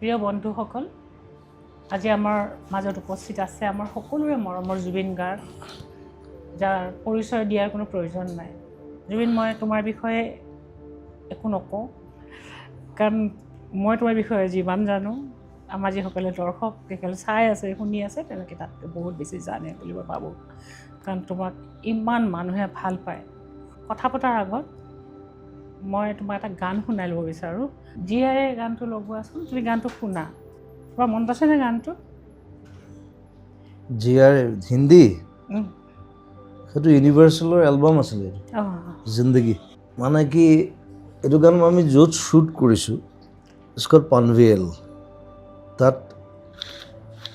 প্ৰিয় বন্ধুসকল, আজি আমাৰ মাজত উপস্থিত আছে আমাৰ সকলোৰে মৰমৰ জুবিন গাৰ্গ, যাৰ পৰিচয় দিয়াৰ কোনো প্ৰয়োজন নাই। জুবিন, মই তোমাৰ বিষয়ে একো নকওঁ, কাৰণ মই তোমাৰ বিষয়ে যিমান জানো, আমাৰ যিসকলে দৰ্শক যিসকলে চাই আছে শুনি আছে তেওঁলোকে তাতকৈ বহুত বেছি জানে বুলি মই ভাবোঁ, কাৰণ তোমাক ইমান মানুহে ভাল পায়। কথা পতাৰ আগত মই তোমাক এটা গান শুনাই ল'ব বিচাৰোঁ। জীয়াই গানটো লগোৱাচোন, তুমি গানটো শুনা। তোমাৰ মনত আছেনে গানটো? জিয়াৰ হিন্দী সেইটো ইউনিভাৰ্চেলৰ এলবাম আছিলে জিন্দগী। মানে কি এইটো গান আমি য'ত শ্বুট কৰিছোঁ স্কট পানভিয়েল, তাত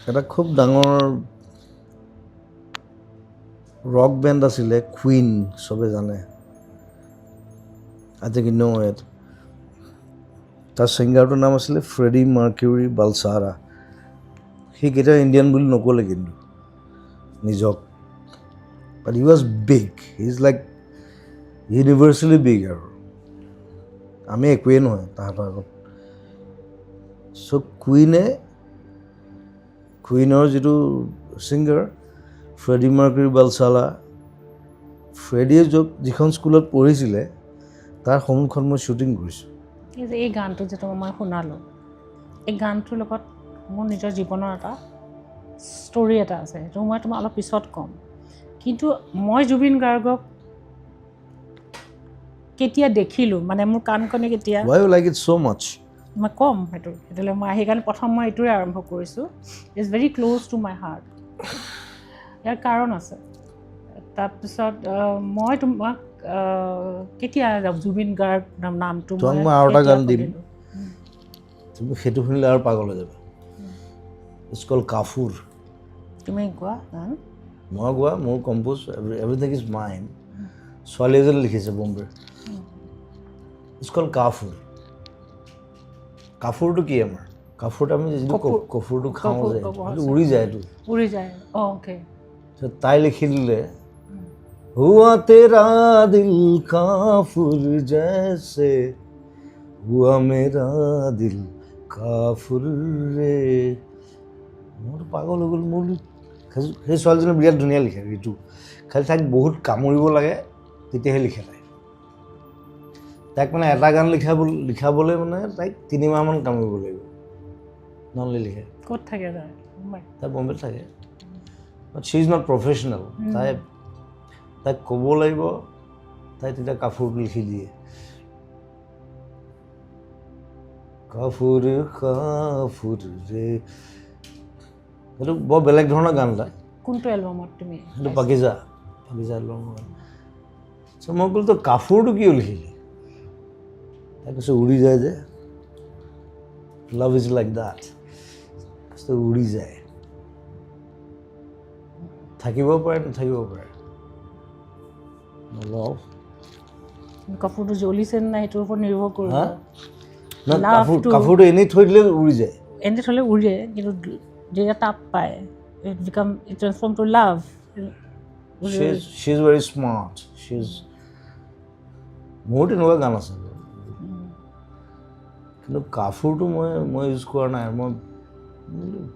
এটা খুব ডাঙৰ ৰক বেণ্ড আছিলে কুইন, চবে জানে। আই থিংক ইউ ন' ইট। তাৰ ছিংগাৰটোৰ নাম আছিলে ফ্ৰেডি মাৰ্কিউৰি বালচাৰা। সি কেতিয়াও ইণ্ডিয়ান বুলি নক'লে কিন্তু নিজক, but he was big, he is like universally big. আৰু আমি একোৱেই নহয় তাহাঁতৰ আগত। চ' কুইনৰ যিটো ছিংগাৰ ফ্ৰেডি মাৰ্কিউৰি বালচাৰা, ফ্ৰেডিয়ে যিখন স্কুলত পঢ়িছিলে তাৰ সন্মুখত মই শ্বুটিং কৰিছোঁ। এই গানটো যিটো মই শুনালোঁ, এই গানটোৰ লগত মোৰ নিজৰ জীৱনৰ এটা ষ্টৰি এটা আছে, সেইটো মই তোমাক অলপ পিছত ক'ম। কিন্তু মই জুবিন গাৰ্গক কেতিয়া দেখিলোঁ, মানে মোৰ কাণখনে কেতিয়া Why you like it so much? মই ক'ম সেইটোলৈ মই সেইকাৰণে প্ৰথম মই এইটোৱে আৰম্ভ কৰিছোঁ। It's very close to my heart. ইয়াৰ কাৰণ আছে। তাৰপিছত মই তোমাক কেতিয়া জুবিন গাৰ্গ নামটো তোমাক মই আৰু এটা গান দিম, তুমি সেইটো শুনিলে আৰু পাগল হৈ যাবা। It's called Kafoor. তুমি গোৱা গান? মই গোৱা, মোৰ কম্প'জ, এভৰিথিং ইজ মাইন। ছোৱালী এজনী লিখিছে বম্বে। It's called Kafoor. কাফুৰটো কি আমাৰ? কাফুৰটো আমি যিটো কফুৰটো খাওঁ যে সেইটো উৰি যায়, এইটো উৰি যায়। অ'কে। তাই লিখি দিলে, হুৱা তেৰা দিল কাফুৰ জৈছে, হুৱা মেৰা দিল কাফুৰ ৰে। মোৰতো পাগল হৈ গ'ল। মোৰ সেই ছোৱালীজনী বিৰাট ধুনীয়া লিখে ঋতু, খালি তাইক বহুত কামুৰিব লাগে তেতিয়াহে লিখে। তাইক মানে এটা গান লিখাবলৈ মানে তাইক 3 মাহমান কামুৰিব লাগিব, নহ'লে লিখে। ক'ত থাকে তাই? তাই বম্বেত থাকে, বাট শ্বি ইজ নট প্ৰফেচনেল। তাইক ক'ব লাগিব, তাই তেতিয়া কাফুৰটো লিখি দিয়ে। কাফুৰ কাফুৰ ৰে, সেইটো বৰ বেলেগ ধৰণৰ গান এটা। কোনটো এলবামত তুমি? সেইটো পাকিজা এলবামৰ গান। চ' মই ক'লো তই কাফুৰটো কিয় লিখিলি? তাই কৈছে উৰি যায় যে, লাভ ইজ লাইক ডাট, উৰি যায়, থাকিব পাৰে নাথাকিব পাৰে। কাপোৰটো জ্বলিছে নে নাই সেইটোৰ ওপৰত নিৰ্ভৰ কৰিব। কাপোৰটো এনেই থৈ দিলে উৰি যায়। এনেই থ'লে উৰি যায়, কিন্তু যেতিয়া তাপ পায় it transform to love. She is very smart. মোৰ তেনেকুৱা গান আছে, কিন্তু কাফুৰটো মই ইউজ কৰা নাই। মই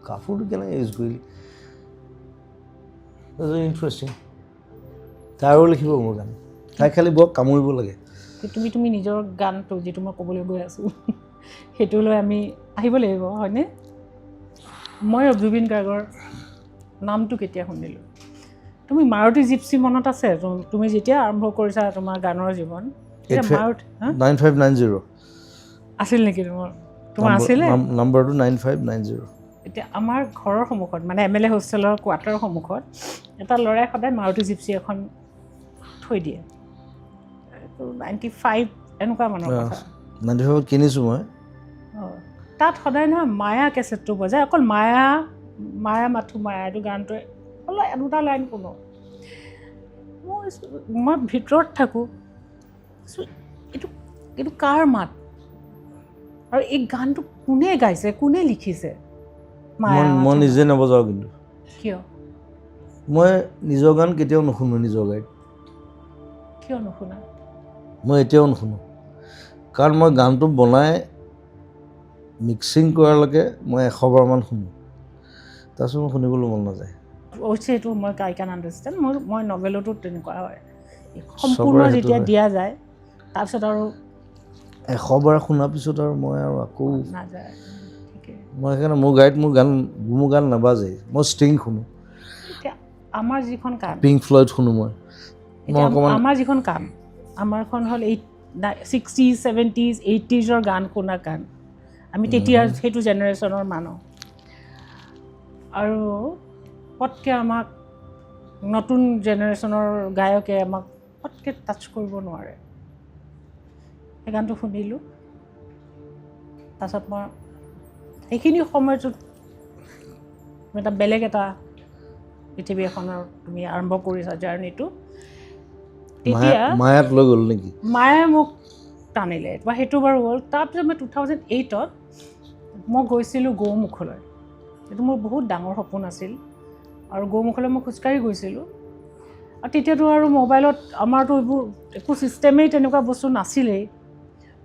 কাফুৰটো কেনেকৈ ইউজ কৰিলি? ইণ্টাৰেষ্টিং। তাইও লিখিব মোৰ গান, তাই খালি বৰ কামুৰিব লাগে। তুমি নিজৰ গানটো যিটো মই ক'বলৈ গৈ আছোঁ সেইটোলৈ আমি আহিব লাগিব, হয়নে? মই জুবিন গাৰ্গৰ নামটো কেতিয়া শুনিলোঁ? তুমি মাৰুতি জিপচি মনত আছে? তুমি যেতিয়া আৰম্ভ কৰিছা তোমাৰ গানৰ জীৱন, 9590 আছিল নেকি? তোমাৰ আছিলে নম্বৰটো 9590। এতিয়া আমাৰ ঘৰৰ সন্মুখত, মানে MLA হোষ্টেলৰ কোৱাৰ্টাৰৰ সন্মুখত এটা ল'ৰাই সদায় মাৰুতি জিপচি এখন থৈ দিয়ে। 95 এনেকুৱা মানৰ কথা। 95 কিনিছোঁ মই। তাত সদায় নহয় মায়া কেছেটটো বজায়, অকল মায়া মাথো মায়া, এইটো গানটোৱে দুটা লাইন শুনো। মই ভিতৰত থাকোঁ, এইটো কাৰ মাত আৰু এই গানটো কোনে গাইছে, কোনে লিখিছে? মই নিজে নবজাওঁ কিন্তু। কিয়? মই নিজৰ গান কেতিয়াও নুশুনো, নিজৰ গাড়ীত। কিয় নুশুনা? মই এতিয়াও নুশুনো, কাৰণ মই গানটো বনাই মিক্সিং কৰালৈকে মই 100বাৰমান শুনো, তাৰপিছত মই শুনিবলৈ মন নাযায়। অৱশ্যে এইটো মই আই কেন আণ্ডাৰষ্টেণ্ড। মই নভেলতো তেনেকুৱা হয়, সম্পূৰ্ণ যেতিয়া দিয়া যায় তাৰপিছত আৰু 100বাৰ শুনাৰ পিছত আৰু মই আৰু আকৌ নাযায়। ঠিকে। মই সেইকাৰণে মোৰ গাড়ীত মোৰ গান নাবাজেই, মই ষ্টিং শুনো, এতিয়া আমাৰ যিখন কাম, পিংক ফ্লয়ড শুনো মই অকণমান। আমাৰ যিখন কাম, আমাৰখন হ'ল 60s 70s 80sৰ গান শুনা গান। আমি তেতিয়া সেইটো জেনেৰেশ্যনৰ মানুহ, আৰু পটকৈ আমাক নতুন জেনেৰেশ্যনৰ গায়কে আমাক পটকৈ টাচ কৰিব নোৱাৰে। সেই গানটো শুনিলোঁ, তাৰপাছত মই সেইখিনি সময়টোত এটা বেলেগ এটা পৃথিৱী এখনৰ তুমি আৰম্ভ কৰিছা জাৰ্ণিটো। তেতিয়া মায়াত লৈ গ'ল নেকি? মায়ে মোক টানিলে, বা সেইটো বাৰু হ'ল। তাৰপিছত মই 2008ত মই গৈছিলোঁ গৌমুখলৈ। সেইটো মোৰ বহুত ডাঙৰ সপোন আছিল, আৰু গৌমুখলৈ মই খোজকাঢ়ি গৈছিলোঁ। আৰু তেতিয়াতো আৰু মোবাইলত আমাৰতো এইবোৰ একো ছিষ্টেমেই তেনেকুৱা বস্তু নাছিলেই।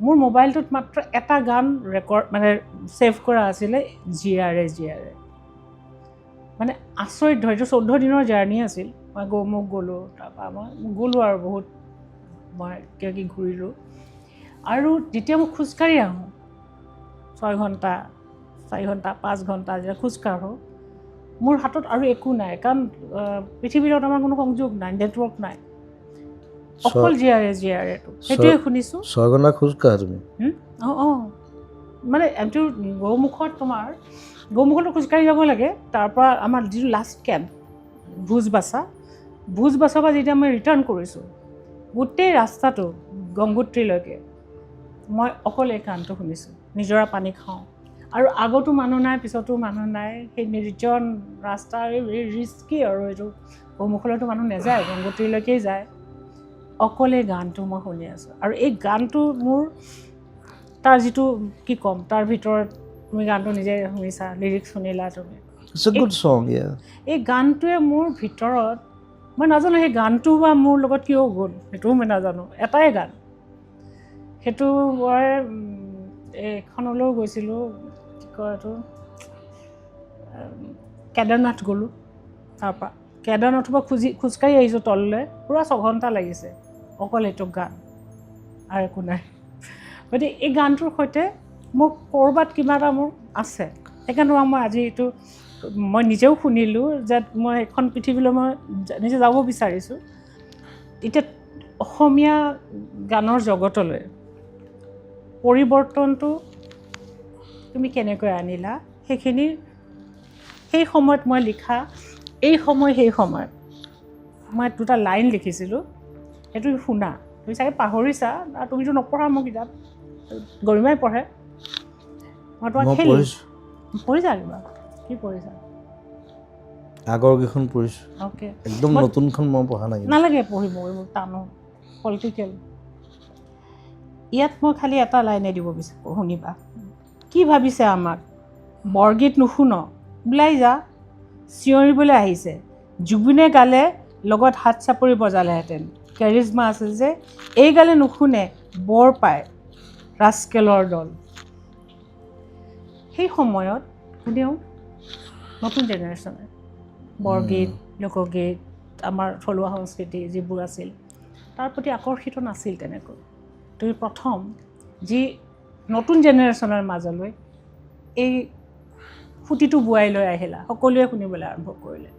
মোৰ মোবাইলটোত মাত্ৰ এটা গান মানে ছেভ কৰা আছিলে, জিয়াৰে জিয়াৰে। মানে আচৰিত ধৰ, এইটো 14 দিনৰ জাৰ্ণি আছিল। মই গৌমুখ গ'লোঁ, তাৰপৰা মই গ'লোঁ আৰু বহুত মই কিবা কিবি ঘূৰিলোঁ। আৰু যেতিয়া মই খোজকাঢ়ি আহোঁ 6 ঘণ্টা 4 ঘণ্টা 5 ঘণ্টা যেতিয়া খোজকাঢ়োঁ, মোৰ হাতত আৰু একো নাই, কাৰণ পৃথিৱীৰত আমাৰ কোনো সংযোগ নাই, নেটৱৰ্ক নাই, অকল জিয়াৰে জিয়াৰেটো সেইটোৱে শুনিছোঁ। 6 ঘণ্টা খোজকাঢ়া তুমি? অঁ, মানে এইটো গৌমুখত গৌমুখতো খোজকাঢ়ি যাব লাগে। তাৰপৰা আমাৰ যিটো লাষ্ট কেম্প ভোজবাচাৰ পৰা যেতিয়া মই ৰিটাৰ্ণ কৰিছোঁ, গোটেই ৰাস্তাটো গংগোত্ৰীলৈকে মই অকল এই গানটো শুনিছোঁ। নিজৰা পানী খাওঁ, আৰু আগতো মানুহ নাই, পিছতো মানুহ নাই, সেই নিৰ্জন ৰাস্তা, এই ৰিস্কি। আৰু এইটো গৌমুখলৈতো মানুহ নাযায়, গংগোত্ৰীলৈকেই যায়। অকল এই গানটো মই শুনি আছোঁ, আৰু এই গানটো মোৰ তাৰ যিটো কি ক'ম, তাৰ ভিতৰত তুমি গানটো নিজে শুনিছা, লিৰিক্স শুনিলা তুমি। It's a good song, yeah. এই গানটোৱে মোৰ ভিতৰত, মই নাজানো সেই গানটো বা মোৰ লগত কিয় গ'ল, সেইটোও মই নাজানো। এটাই গান, সেইটো মই এইখনলৈও গৈছিলোঁ, কি কয় এইটো, কেদাৰনাথ গ'লোঁ। তাৰপৰা কেদাৰনাথৰ পৰা খোজকাঢ়ি আহিছোঁ তললৈ, পূৰা 6 ঘণ্টা লাগিছে, অকল এইটো গান আৰু একো নাই। গতিকে এই গানটোৰ সৈতে মোৰ ক'ৰবাত কিবা এটা মোৰ আছে। সেইকাৰণে মই আজি এইটো মই নিজেও শুনিলোঁ যে মই এখন পৃথিৱীলৈ মই নিজে যাব বিচাৰিছোঁ। এতিয়া অসমীয়া গানৰ জগতলৈ পৰিৱৰ্তনটো তুমি কেনেকৈ আনিলা, সেই সময়ত মই লিখা সেই সময়ত মই 2টা লাইন লিখিছিলোঁ, সেইটো শুনা। তুমি চাগে পাহৰিছা, আৰু তুমিতো নপঢ়া মোৰ কিতাপ, গৰিমাই পঢ়ে। মই তোমাক পঢ়িছা কিবা? কি পঢ়িছা? আগৰ কেইখন পঢ়িছোঁ। অ'কে, একদম নতুনখন মই পঢ়া নাই। নালাগে পঢ়িব, এইবোৰ টানো পলিটিকেল। ইয়াত মই খালি এটা লাইনে দিব বিচাৰোঁ, শুনিবা। কি ভাবিছে আমাক, বৰগীত নুশুন, ওলাই যা, চিঞৰিবলৈ আহিছে। জুবিনে গালে লগত হাত চাপৰি বজালেহেঁতেন, কেৰিজমা আছে যে, এই গালে নুশুনে, বৰ পায় ৰাস্কেলৰ দল। সেই সময়ত কোনেও নতুন জেনেৰেশ্যনে বৰগীত, লোকগীত, আমাৰ থলুৱা সংস্কৃতি যিবোৰ আছিল, তাৰ প্ৰতি আকৰ্ষিত নাছিল তেনেকৈ। তুমি প্ৰথম যি নতুন জেনেৰেশ্যনৰ মাজলৈ এই সুঁতিটো বোৱাই লৈ আহিলা, সকলোৱে শুনিবলৈ আৰম্ভ কৰিলে।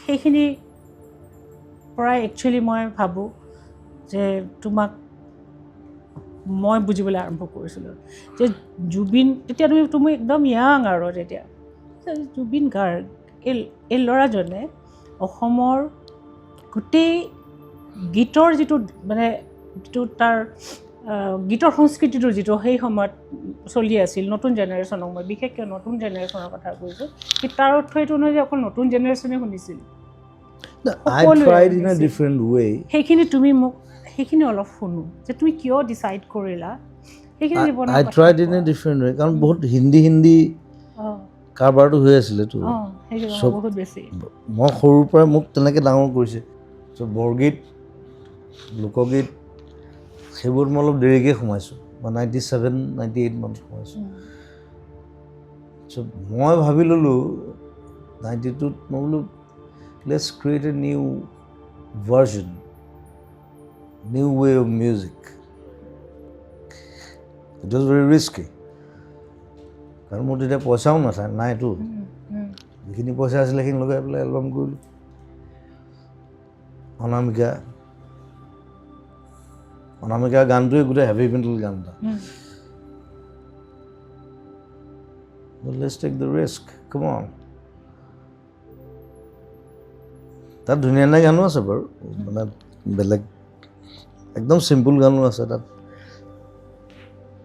সেইখিনিৰ পৰাই একচুৱেলি মই ভাবোঁ যে তোমাক মই বুজিবলৈ আৰম্ভ কৰিছিলোঁ যে জুবিন, তেতিয়া তুমি একদম য়াং আৰু তেতিয়া জুবিন গাৰ্গ, এই ল'ৰাজনে অসমৰ গোটেই গীতৰ যিটো মানে যিটো তাৰ গীতৰ সংস্কৃতিটো যিটো সেই সময়ত চলি আছিল, নতুন জেনেৰেশ্যনক মই বিশেষকৈ নতুন জেনেৰেশ্যনৰ কথা কৈছোঁ, কি তাৰ অৰ্থ এইটো নহয় যে অকল নতুন জেনেৰেশ্যনে শুনিছিল, সেইখিনি তুমি মোক সেইখিনি অলপ শুনো যে তুমি কিয় ডিচাইড কৰিলা সেইখিনি জীৱনৰ I tried in a different way, কাৰণ বহুত হিন্দী কাৰবাৰটো হৈ আছিলেতো। বহুত বেছি মই সৰুৰ পৰাই মোক তেনেকৈ ডাঙৰ কৰিছে। চ' বৰগীত, লোকগীত সেইবোৰ মই অলপ দেৰিকৈ সোমাইছোঁ, 97, 98 মানত সোমাইছোঁ। মই ভাবি ল'লোঁ 92ত মই বোলো let's create a new version, new way of music. It was very risky, কাৰণ মোৰ তেতিয়া পইচাও নাইতো। যিখিনি পইচা আছিলে সেইখিনি লগাই পেলাই এলবাম কৰিলোঁ। অনামিকা গানটোৱে গোটেই হেভি মেটেল গান এটা। Let's take the risk, come on. তাত ধুনীয়া ধুনীয়া গানো আছে বাৰু, মানে বেলেগ একদম চিম্পুল গানো আছে তাত।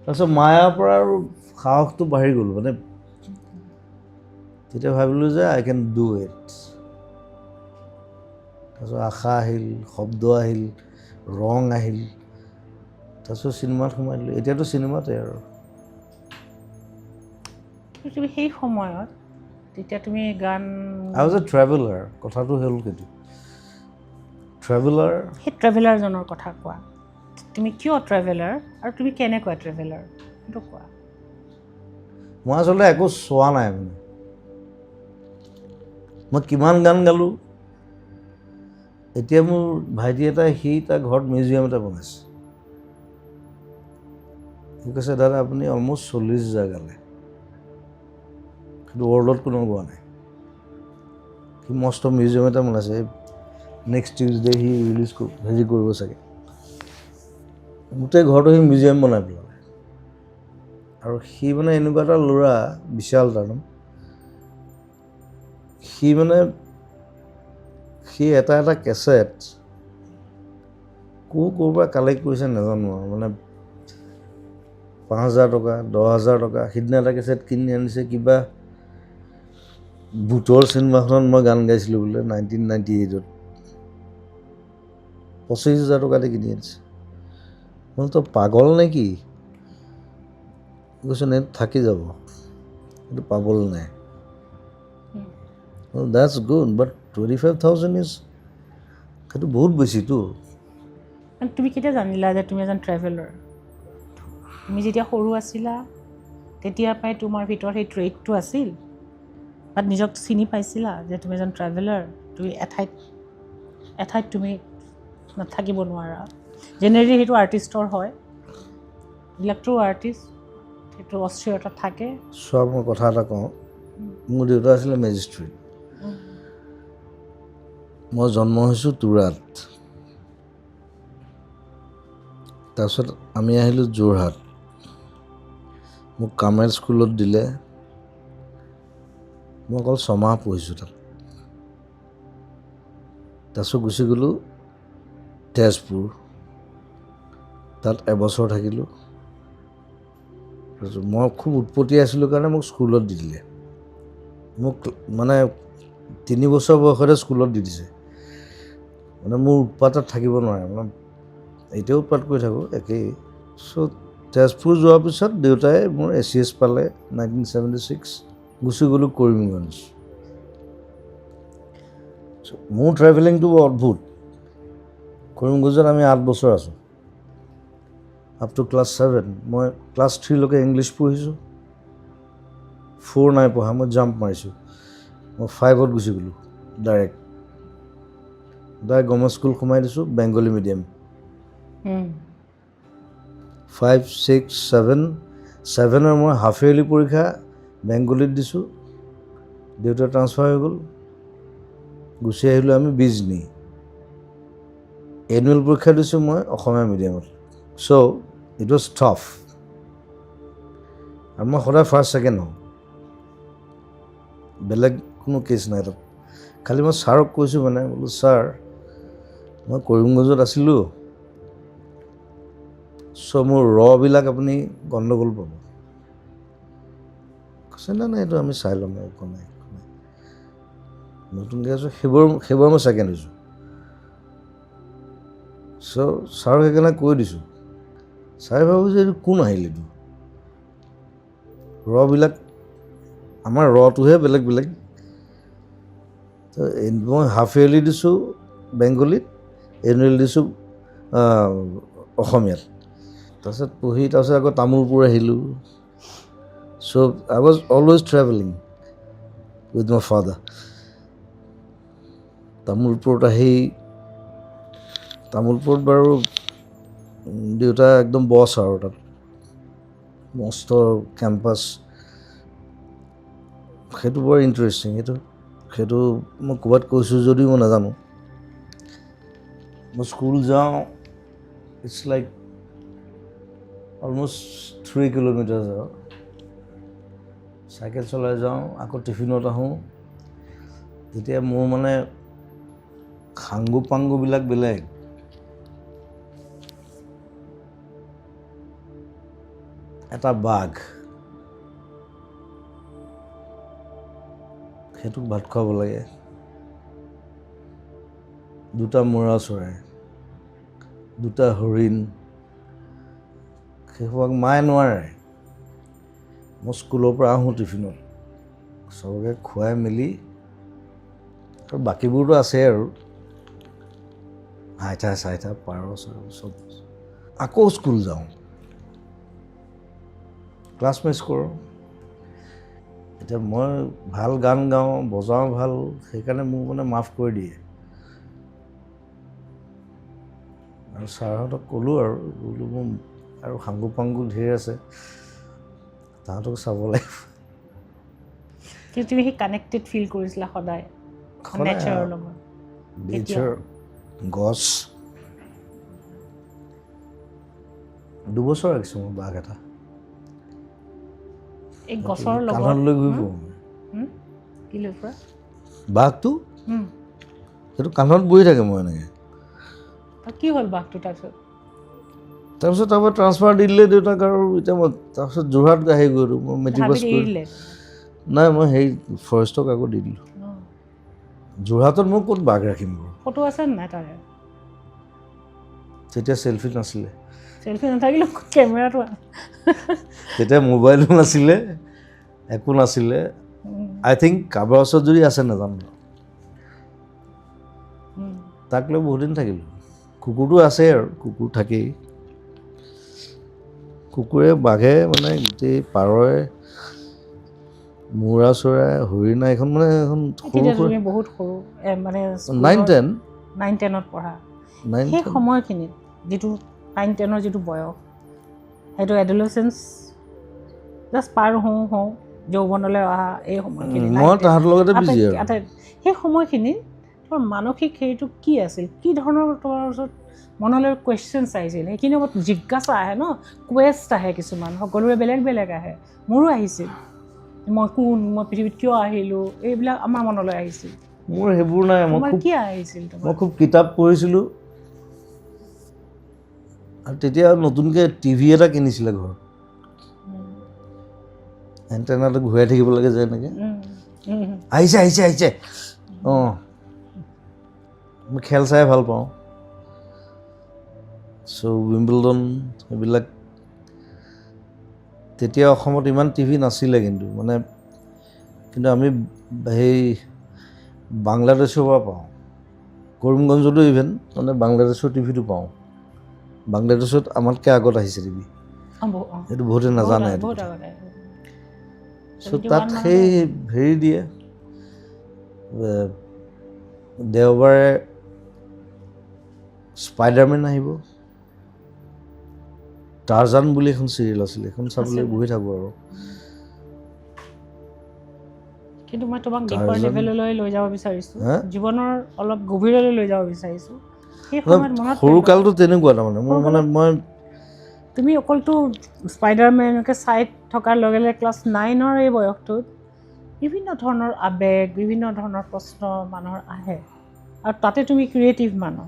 তাৰপিছত মায়াৰ পৰা আৰু সাহসটো বাঢ়ি গ'ল, মানে তেতিয়া ভাবিলোঁ যে আই কেন ডু ইট। তাৰপিছত আশা আহিল, শব্দ আহিল, ৰং আহিল, তাৰপিছত চিনেমাত সোমাই দিলোঁ। এতিয়াতো চিনেমাতে আৰু। তুমি সেই সময়ত তেতিয়া তুমি গান আই ৱাজ এ ট্ৰেভেলাৰ, কথাটো হ'ল কিন্তু ট্ৰেভেলাৰ। সেই ট্ৰেভেলাৰজনৰ কথা কোৱা, তুমি কিয় ট্ৰেভেলাৰ আৰু তুমি কেনেকুৱা ট্ৰেভেলাৰ সেইটো কোৱা। মই আচলতে একো চোৱা নাই, মানে মই কিমান গান গালোঁ। এতিয়া মোৰ ভাইটি এটাই সি তাৰ ঘৰত মিউজিয়াম এটা বনাইছে। সি কৈছে দাদা আপুনি অলমষ্ট 40,000 গালে, কিন্তু ৱৰ্ল্ডত কোনো গোৱা নাই। সি মস্ত মিউজিয়াম এটা বনাইছে, নেক্সট টিউজডে সি হেৰি কৰিব চাগে। গোটেই ঘৰটো সি মিউজিয়াম বনাই পেলালে। আৰু সি মানে এনেকুৱা এটা ল'ৰা, বিশাল তাৰ নাম। সি এটা কেছেট ক'ৰ পৰা কালেক্ট কৰিছে নাজানো আৰু, মানে 5,000 টকা, 10,000 টকা। সিদিনা এটা কেছেট কিনি আনিছে, কিবা ভূতৰ চিনেমাখনত মই গান গাইছিলোঁ বোলে 1998ত, 25,000 টকা দি কিনি আনিছে। মই তই পাগল নে কি? কৈছে নে থাকি যাব, সেইটো পাবলৈ নাই। That's good, but 25,000 is সেইটো বহুত বেছিতো। তুমি কেতিয়া জানিলা যে তুমি এজন ট্ৰেভেলাৰ? তুমি যেতিয়া সৰু আছিলা তেতিয়াৰ পৰাই তোমাৰ ভিতৰত সেই ট্ৰেইটটো আছিল, বাট নিজক চিনি পাইছিলা যে তুমি এজন ট্ৰেভেলাৰ, তুমি এঠাইত তুমি নাথাকিব নোৱাৰা। জেনেৰেলি সেইটো আৰ্টিষ্টৰ হয়, এইবিলাকতো আৰ্টিষ্ট, সেইটো অস্থিৰতা থাকে। চোৱা, মই কথা এটা কওঁ, মোৰ দেউতা আছিলে মেজিষ্ট্ৰেট। মই জন্ম হৈছোঁ তুৰাত। তাৰপিছত আমি আহিলোঁ যোৰহাট। মোক কামেল স্কুলত দিলে, মই অকল 6 মাহ পঢ়িছোঁ তাত। তাৰপিছত গুচি গ'লোঁ তেজপুৰ, তাত এবছৰ থাকিলোঁ। তাৰপিছত মই খুব উৎপতীয়া আছিলোঁ কাৰণে মোক স্কুলত দি দিলে। মোক মানে 3 বছৰ বয়সতে স্কুলত দি দিছে, মানে মোৰ উৎপাতত থাকিব নোৱাৰে, মানে এতিয়াও উৎপাত কৰি থাকোঁ একেই। চ' তেজপুৰ যোৱাৰ পিছত দেউতাই মোৰ ACS পালে 1976, গুচি গ'লোঁ কৰিমগঞ্জ। মোৰ ট্ৰেভেলিংটো বৰ অদ্ভুত। কৰিমগঞ্জত আমি 8 বছৰ আছোঁ, আপ টু ক্লাছ 7। মই ক্লাছ 3লৈকে ইংলিছ পঢ়িছোঁ, 4 নাই পঢ়া, মই জাম্প মাৰিছোঁ। মই 5ত গুচি গ'লোঁ ডাইৰেক্ট গভৰ্ণমেণ্ট স্কুল সোমাই দিছোঁ, বেংগলী মিডিয়াম। 5, 6, 7ৰ মই হাফ ইয়াৰলি পৰীক্ষা বেংগলীত দিছোঁ, দেউতাৰ ট্ৰান্সফাৰ হৈ গ'ল, গুচি আহিলোঁ আমি বিজনী। এনুৱেল পৰীক্ষা দিছোঁ মই অসমীয়া মিডিয়ামত। চ' ইট ৱাজ টাফ, আৰু মই সদায় ফাৰ্ষ্ট ছেকেণ্ড হওঁ, বেলেগ কোনো কেছ নাই তাত। খালি মই ছাৰক কৈছোঁ, মানে বোলো ছাৰ মই কৰিমগঞ্জত আছিলোঁ, চ' মোৰ বিলাক আপুনি গণ্ডগোল পাব। কৈছে নাই এইটো আমি চাই ল'ম, একো নাই। নতুনকৈ আছোঁ, সেইবাৰ মই ছেকেণ্ড হৈছোঁ। চ' ছাৰক সেইকাৰণে কৈ দিছোঁ। ছাৰে ভাবোঁ যে এইটো কোন আহিল, এইটো বিলাক আমাৰ টোহে বেলেগ বেলেগ। মই হাফ ইয়াৰলি দিছোঁ বেংগলীত, এনুৱেল দিছোঁ অসমীয়াত। তাৰপিছত পঢ়ি তাৰপিছত আকৌ তামোলপুৰ আহিলোঁ so' I was always travelling with my father তামোলপুৰত আহি তামোলপুৰত বাৰু দেউতা একদম বছ আৰু তাত মস্ত কেম্পাছ সেইটো বৰ ইণ্টাৰেষ্টিং সেইটো মই ক'ৰবাত কৈছোঁ যদিও মই নাজানো মই স্কুল যাওঁ ইটছ লাইক অলমষ্ট 3 কিলোমিটাৰ যাওঁ চাইকেল চলাই যাওঁ আকৌ টিফিনত আহোঁ তেতিয়া মোৰ মানে সাংগু পাংগুবিলাক বেলেগ এটা বাঘ সেইটোক ভাত খুৱাব লাগে 2টা মৰা চৰাই 2টা হৰিণ সেইসোপাক মায়ে নোৱাৰে মই স্কুলৰ পৰা আহোঁ টিফিনত চবকে খুৱাই মেলি আৰু বাকীবোৰতো আছেই আৰু হাইঠা চাইঠা পাৰ চব আকৌ স্কুল যাওঁ ক্লাছ মিছ কৰোঁ এতিয়া মই ভাল গান গাওঁ বজাওঁ ভাল সেইকাৰণে মোক মানে মাফ কৰি দিয়ে আৰু ছাৰহঁতক ক'লোঁ আৰু বোলো মোৰ আৰু সাংগু পাংগু ধেৰ আছে তাহাঁতক চাব লাগিব কিন্তু তুমি সেই কানেক্টেড ফিল কৰিছিলা সদায় নেচাৰৰ লগত নেচাৰ গছ 2 বছৰ ৰাখিছোঁ মই বাঘ এটা এই গছৰ লগত কাণত লৈ ঘূৰি ফুৰোঁ কি লৈ ফুৰা বাঘটো সেইটো কাণত বহি থাকে মই এনেকৈ কি হ'ল বাঘটো তাৰপিছত তাৰপৰা ট্ৰান্সফাৰ দি দিলে দেউতাক আৰু এতিয়া মই তাৰপিছত যোৰহাট আহি গ'লোঁ মই মেট্ৰিক পাছ কৰি নাই মই সেই ফৰেষ্টক আকৌ দি দিলোঁ যোৰহাটত মই ক'ত বাঘ ৰাখিম বাৰু ফটো আছে নাই তাৰে তেতিয়া চেল্ফি নাছিলে চেল্ফি নাথাকিলেও কেমেৰাটো তেতিয়া মোবাইলো নাছিলে একো নাছিলে আই থিংক কাৰোবাৰ ওচৰত যদি আছে নাজানো তাক লৈ বহুত দিন থাকিলোঁ কুকুৰটো আছে আৰু কুকুৰ থাকেই কুকুৰে বাঘে মানে গোটেই পাৰই মূৰা চৰাই হৰিণা এখন মানে এখন বহুত সৰু মানে 9-10 পঢ়া সেই সময়খিনিত যিটো 9-10 যিটো বয়স সেইটো এডলেচেঞ্চ জাষ্ট পাৰ হওঁ যৌৱনলৈ অহা এই সময়খিনি মই তাহাঁতৰ লগতে বিজি আৰু সেই সময়খিনিত তোমাৰ মানসিক হেৰিটো কি আছিল কি ধৰণৰ তোমাৰ ওচৰত মনলৈ কুৱেশ্যনছ আহিছিল সেইখিনি সময়ত জিজ্ঞাসা আহে ন কুৱেষ্ট আহে কিছুমান সকলোৰে বেলেগ বেলেগ আহে মোৰো আহিছিল মই পৃথিৱীত কিয় আহিলোঁ এইবিলাক আমাৰ মনলৈ আহিছিল মোৰ সেইবোৰ নাই কি আহিছিল মই খুব কিতাপ পঢ়িছিলোঁ আৰু তেতিয়া নতুনকৈ টিভি এটা কিনিছিলে ঘৰত এণ্টেনাটো ঘূৰাই থাকিব লাগে যে এনেকৈ আহিছে অঁ মই খেল চাই ভাল পাওঁ চ' উইম্বলডন এইবিলাক তেতিয়া অসমত ইমান টিভি নাছিলে কিন্তু আমি সেই বাংলাদেশৰ পৰা পাওঁ কৰিমগঞ্জতো ইভেন মানে বাংলাদেশৰ টিভিটো পাওঁ বাংলাদেশত আমাতকৈ আগত আহিছে টিভি সেইটো বহুতে নাজানে চ' তাত সেই হেৰি দিয়ে দেওবাৰে স্পাইডাৰমেন আহিব টাৰ্জান বুলি এখন চিৰিয়েল আছিলে সেইখন চাবলৈ বহি থাকোঁ আৰু কিন্তু মই তোমাক ডিপাৰ লেভেললৈ লৈ যাব বিচাৰিছোঁ জীৱনৰ অলপ গভীৰলৈ লৈ যাব বিচাৰিছোঁ সেই সময়ত মনত সৰুকালটো তেনেকুৱা তাৰমানে মই তুমি অকলতো স্পাইডাৰমেনকে চাই থকাৰ লগে লগে ক্লাছ 9ৰ এই বয়সটোত বিভিন্ন ধৰণৰ আৱেগ বিভিন্ন ধৰণৰ প্ৰশ্ন মানুহৰ আহে আৰু তাতে তুমি ক্ৰিয়েটিভ মানুহ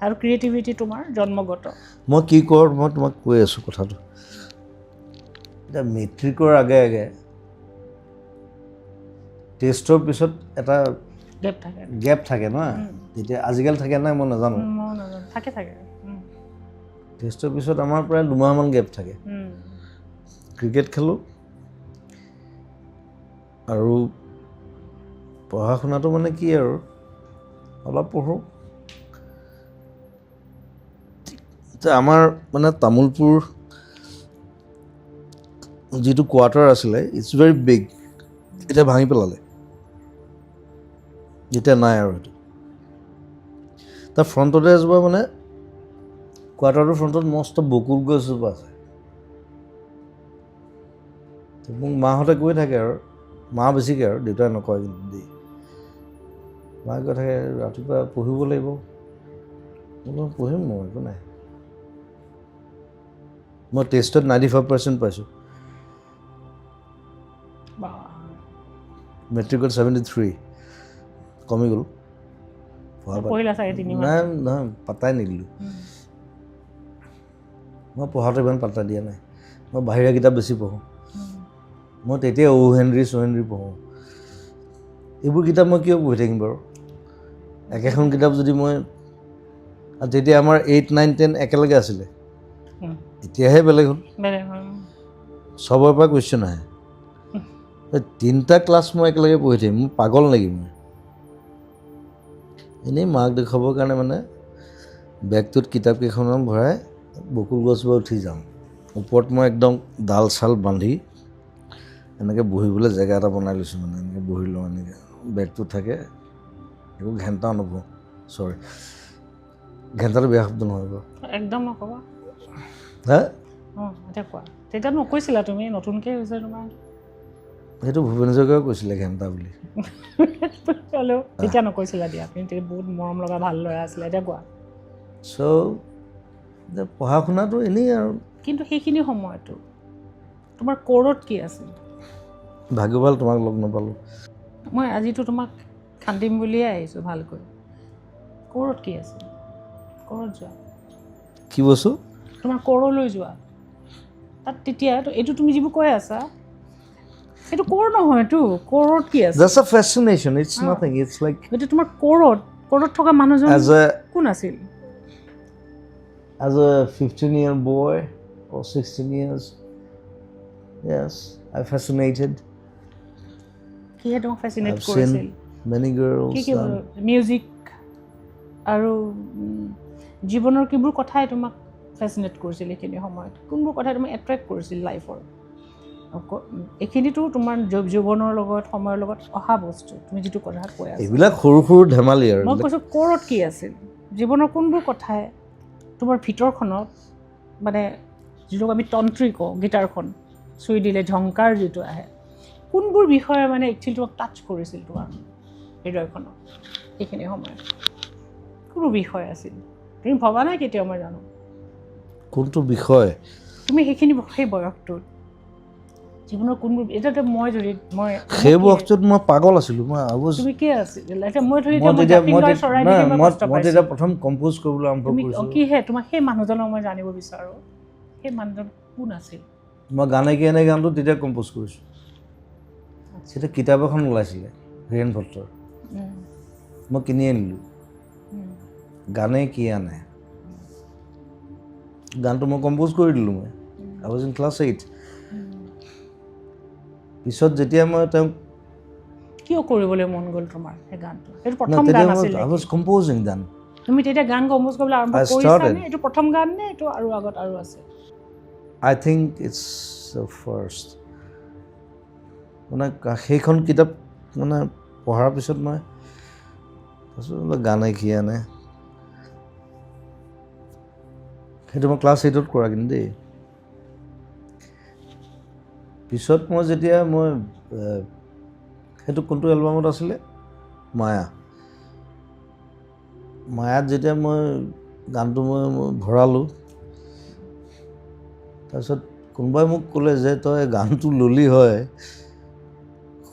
আৰু ক্ৰিয়েটিভিটি তোমাৰ জন্মগত মই কি কৰোঁ মই তোমাক কৈ আছোঁ কথাটো এতিয়া মেট্ৰিকৰ আগে টেষ্টৰ পিছত এটা গেপ থাকে ন তেতিয়া আজিকালি থাকে নাই মই নাজানো থাকে টেষ্টৰ পিছত আমাৰ প্ৰায় 2 মাহমান গেপ থাকে ক্ৰিকেট খেলোঁ আৰু পঢ়া শুনাটো মানে কি আৰু অলপ পঢ়োঁ আমাৰ মানে তামোলপুৰ যিটো কোৱাৰ্টাৰ আছিলে ইটছ ভেৰি বিগ, এতিয়া ভাঙি পেলালে, এতিয়া নাই আৰু সেইটো। তাৰ ফ্ৰণ্টতে এজোপা মানে কোৱাৰ্টাৰটোৰ ফ্ৰণ্টত মস্ত বকুল গছ এজোপা আছে। মোক মাহঁতে কৈ থাকে আৰু, মা বেছিকৈ আৰু দেউতাই নকয় কিন্তু দেই, মায়ে কৈ থাকে ৰাতিপুৱা পঢ়িব লাগিব। মই পঢ়িম, মই একো নাই। মই টেষ্টত 95% পাইছোঁ, মেট্ৰিকত 73, কমি গ'ল। পঢ়িলা চাগে 3 মাহ? নাই নহয়, পাত্তাই নিদিলোঁ। মই পঢ়াটো ইমান পাত্তা দিয়া নাই, মই বাহিৰা কিতাপ বেছি পঢ়োঁ। মই তেতিয়া অ' হেনৰি পঢ়োঁ। এইবোৰ কিতাপ মই কিয় পঢ়ি থাকিম বাৰু? একেখন কিতাপ যদি মই, আৰু তেতিয়া আমাৰ 8, 9, 10 একেলগে আছিলে, এতিয়াহে বেলেগ হ'ল, চবৰ পৰা কুৱেশ্যন আহে। 3টা ক্লাছ মই একেলগে পঢ়ি থাকিম, মোৰ পাগল নেকি মই? এনেই মাক দেখুৱাবৰ কাৰণে মানে বেগটোত কিতাপকেইখনমান ভৰাই বকুল গছজোপা উঠি যাওঁ, ওপৰত মই একদম ডাল চাল বান্ধি এনেকৈ বহিবলৈ জেগা এটা বনাই লৈছোঁ, মানে এনেকৈ বহি লওঁ, এনেকৈ বেগটোত থাকে, একো ঘেণ্টাও নপঢ়োঁ। চৰি, ঘেণ্টাটো বেয়া শব্দ নহয় বাৰু, একদম নক'বা। হা? এতিয়া কোৱা, তেতিয়া নকৈছিলা তুমি, নতুনকৈ হৈছে তোমাৰ। সেইটো ভূপেনেশ্বৰকেও কৈছিলে ঘেণ্টা বুলি। হ'লেও তেতিয়া নকৈছিলা দিয়া, কিন্তু বহুত মৰম লগা ভাল ল'ৰা আছিলে। এতিয়া কোৱা। চ' পঢ়া শুনাটো এনেই আৰু। কিন্তু সেইখিনি সময়তো তোমাৰ ক'ৰত কি আছিল? ভাগ্য ভাল তোমাক লগ নাপালোঁ। মই আজিতো তোমাক কান্দিম বুলিয়ে আহিছোঁ ভালকৈ। ক'ৰত কি আছিল? ক'ৰত যোৱা। কি বস্তু? তোমাৰ ক'ৰলৈ যোৱা। তাত তেতিয়া এইটো তুমি যিবোৰ কৈ আছা, সেইটো ক'ৰ নহয়তো, ক'ৰত কি আছে? That's a fascination, it's nothing, it's like গতিকে তোমাৰ ক'ৰত থকা মানুহজন কোন আছিল? As a 15-year boy or 16 years, yes, I fascinated. কিহে তোমাক ফেচিনেট I've কৰিছিল? seen many girls. কি মিউজিক আৰু জীৱনৰ কিবোৰ কথাই তোমাক ফেচিনেট কৰিছিল এইখিনি সময়ত? কোনবোৰ কথাই তোমাক এট্ৰেক্ট কৰিছিল লাইফৰ? এইখিনিতো তোমাৰ জীৱনৰ লগত, সময়ৰ লগত অহা বস্তু, তুমি যিটো কথা কৈ আছা। এইবিলাক সৰু সৰু ধেমালি আৰু। মই কৈছোঁ ক'ৰত কি আছিল? জীৱনৰ কোনবোৰ কথাই তোমাৰ ভিতৰখনত, মানে যিটো আমি তন্ত্ৰী কওঁ, গীটাৰখন চুই দিলে ঝংকাৰ যিটো আহে, কোনবোৰ বিষয়ে মানে একচুৱেলি তোমাক টাচ কৰিছিল তোমাৰ হৃদয়খনত এইখিনি সময়ত? কোনো বিষয় আছিল তুমি ভবা নাই কেতিয়াও? মই জানো কোনটো বিষয় তুমি সেই বয়সটোত জীৱনৰ কোনবোৰ, এতিয়া মই সেই বয়সটোত মই পাগল আছিলোঁ। তুমি কি আছিল? এতিয়া মই তেতিয়া প্ৰথম কম্প'জ কৰিবলৈ আৰম্ভ কৰিছোঁ। কিহে তোমাক সেই মানুহজনক মই জানিব বিচাৰোঁ, সেই মানুহজন কোন আছিল? মই গানে কি এনে গানটো তেতিয়া কম্প'জ কৰিছোঁ। তেতিয়া কিতাপ এখন ওলাইছিলে হীৰেণ ভট্টৰ, মই কিনি আনিলোঁ, গানে কি আনে। গানটো মই কম্প'জ কৰি দিলোঁ। মই আই ৱাজ ইন ক্লাছ 8। পিছত যেতিয়া মই তেওঁক কিয় কৰিবলৈ মন গ'ল তোমাৰ সেই গানটো? সেইটো প্ৰথম গান আছিল? আই ৱাজ কম্প'জিং গান। তুমি তেতিয়া গান কম্প'জ কৰিবলৈ আৰম্ভ কৰিছানে? এইটো প্ৰথম গান নে এইটো আৰু আগত আৰু আছে? আই থিংক ইটছ দ্য ফাৰ্ষ্ট। মানে সেইখন কিতাপ মানে পঢ়াৰ পিছত মই তাৰপিছত গানে কি আনে, সেইটো মই ক্লাছ 8ত কৰা কিন্তু দেই। পিছত মই যেতিয়া সেইটো কোনটো এলবামত আছিলে, মায়াত যেতিয়া মই গানটো মই ভৰালোঁ, তাৰপিছত কোনোবাই মোক ক'লে যে তই গানটো ল'লি হয়,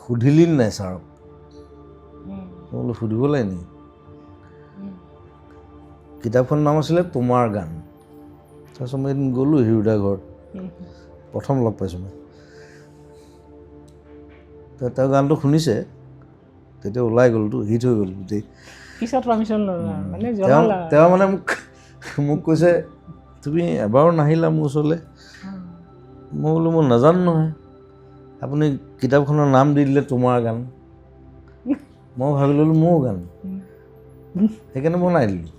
সুধিলি নাই ছাৰক? মই বোলো সুধিব লাগে নি? কিতাপখনৰ নাম আছিলে তোমাৰ গান। তাৰপিছত মই এদিন গ'লোঁ হিৰুদাৰ ঘৰত, প্ৰথম লগ পাইছোঁ মই। তেওঁ গানটো শুনিছে, তেতিয়া ওলাই গ'লতো, হিট হৈ গ'ল গোটেই। তেওঁ মানে মোক কৈছে তুমি এবাৰো নাহিলা মোৰ ওচৰলৈ। মই বোলো মই নাজানো নহয়, আপুনি কিতাপখনৰ নাম দি দিলে তোমাৰ গান, মই ভাবি ল'লোঁ মোৰ গান, সেইকাৰণে বনাই দিলোঁ।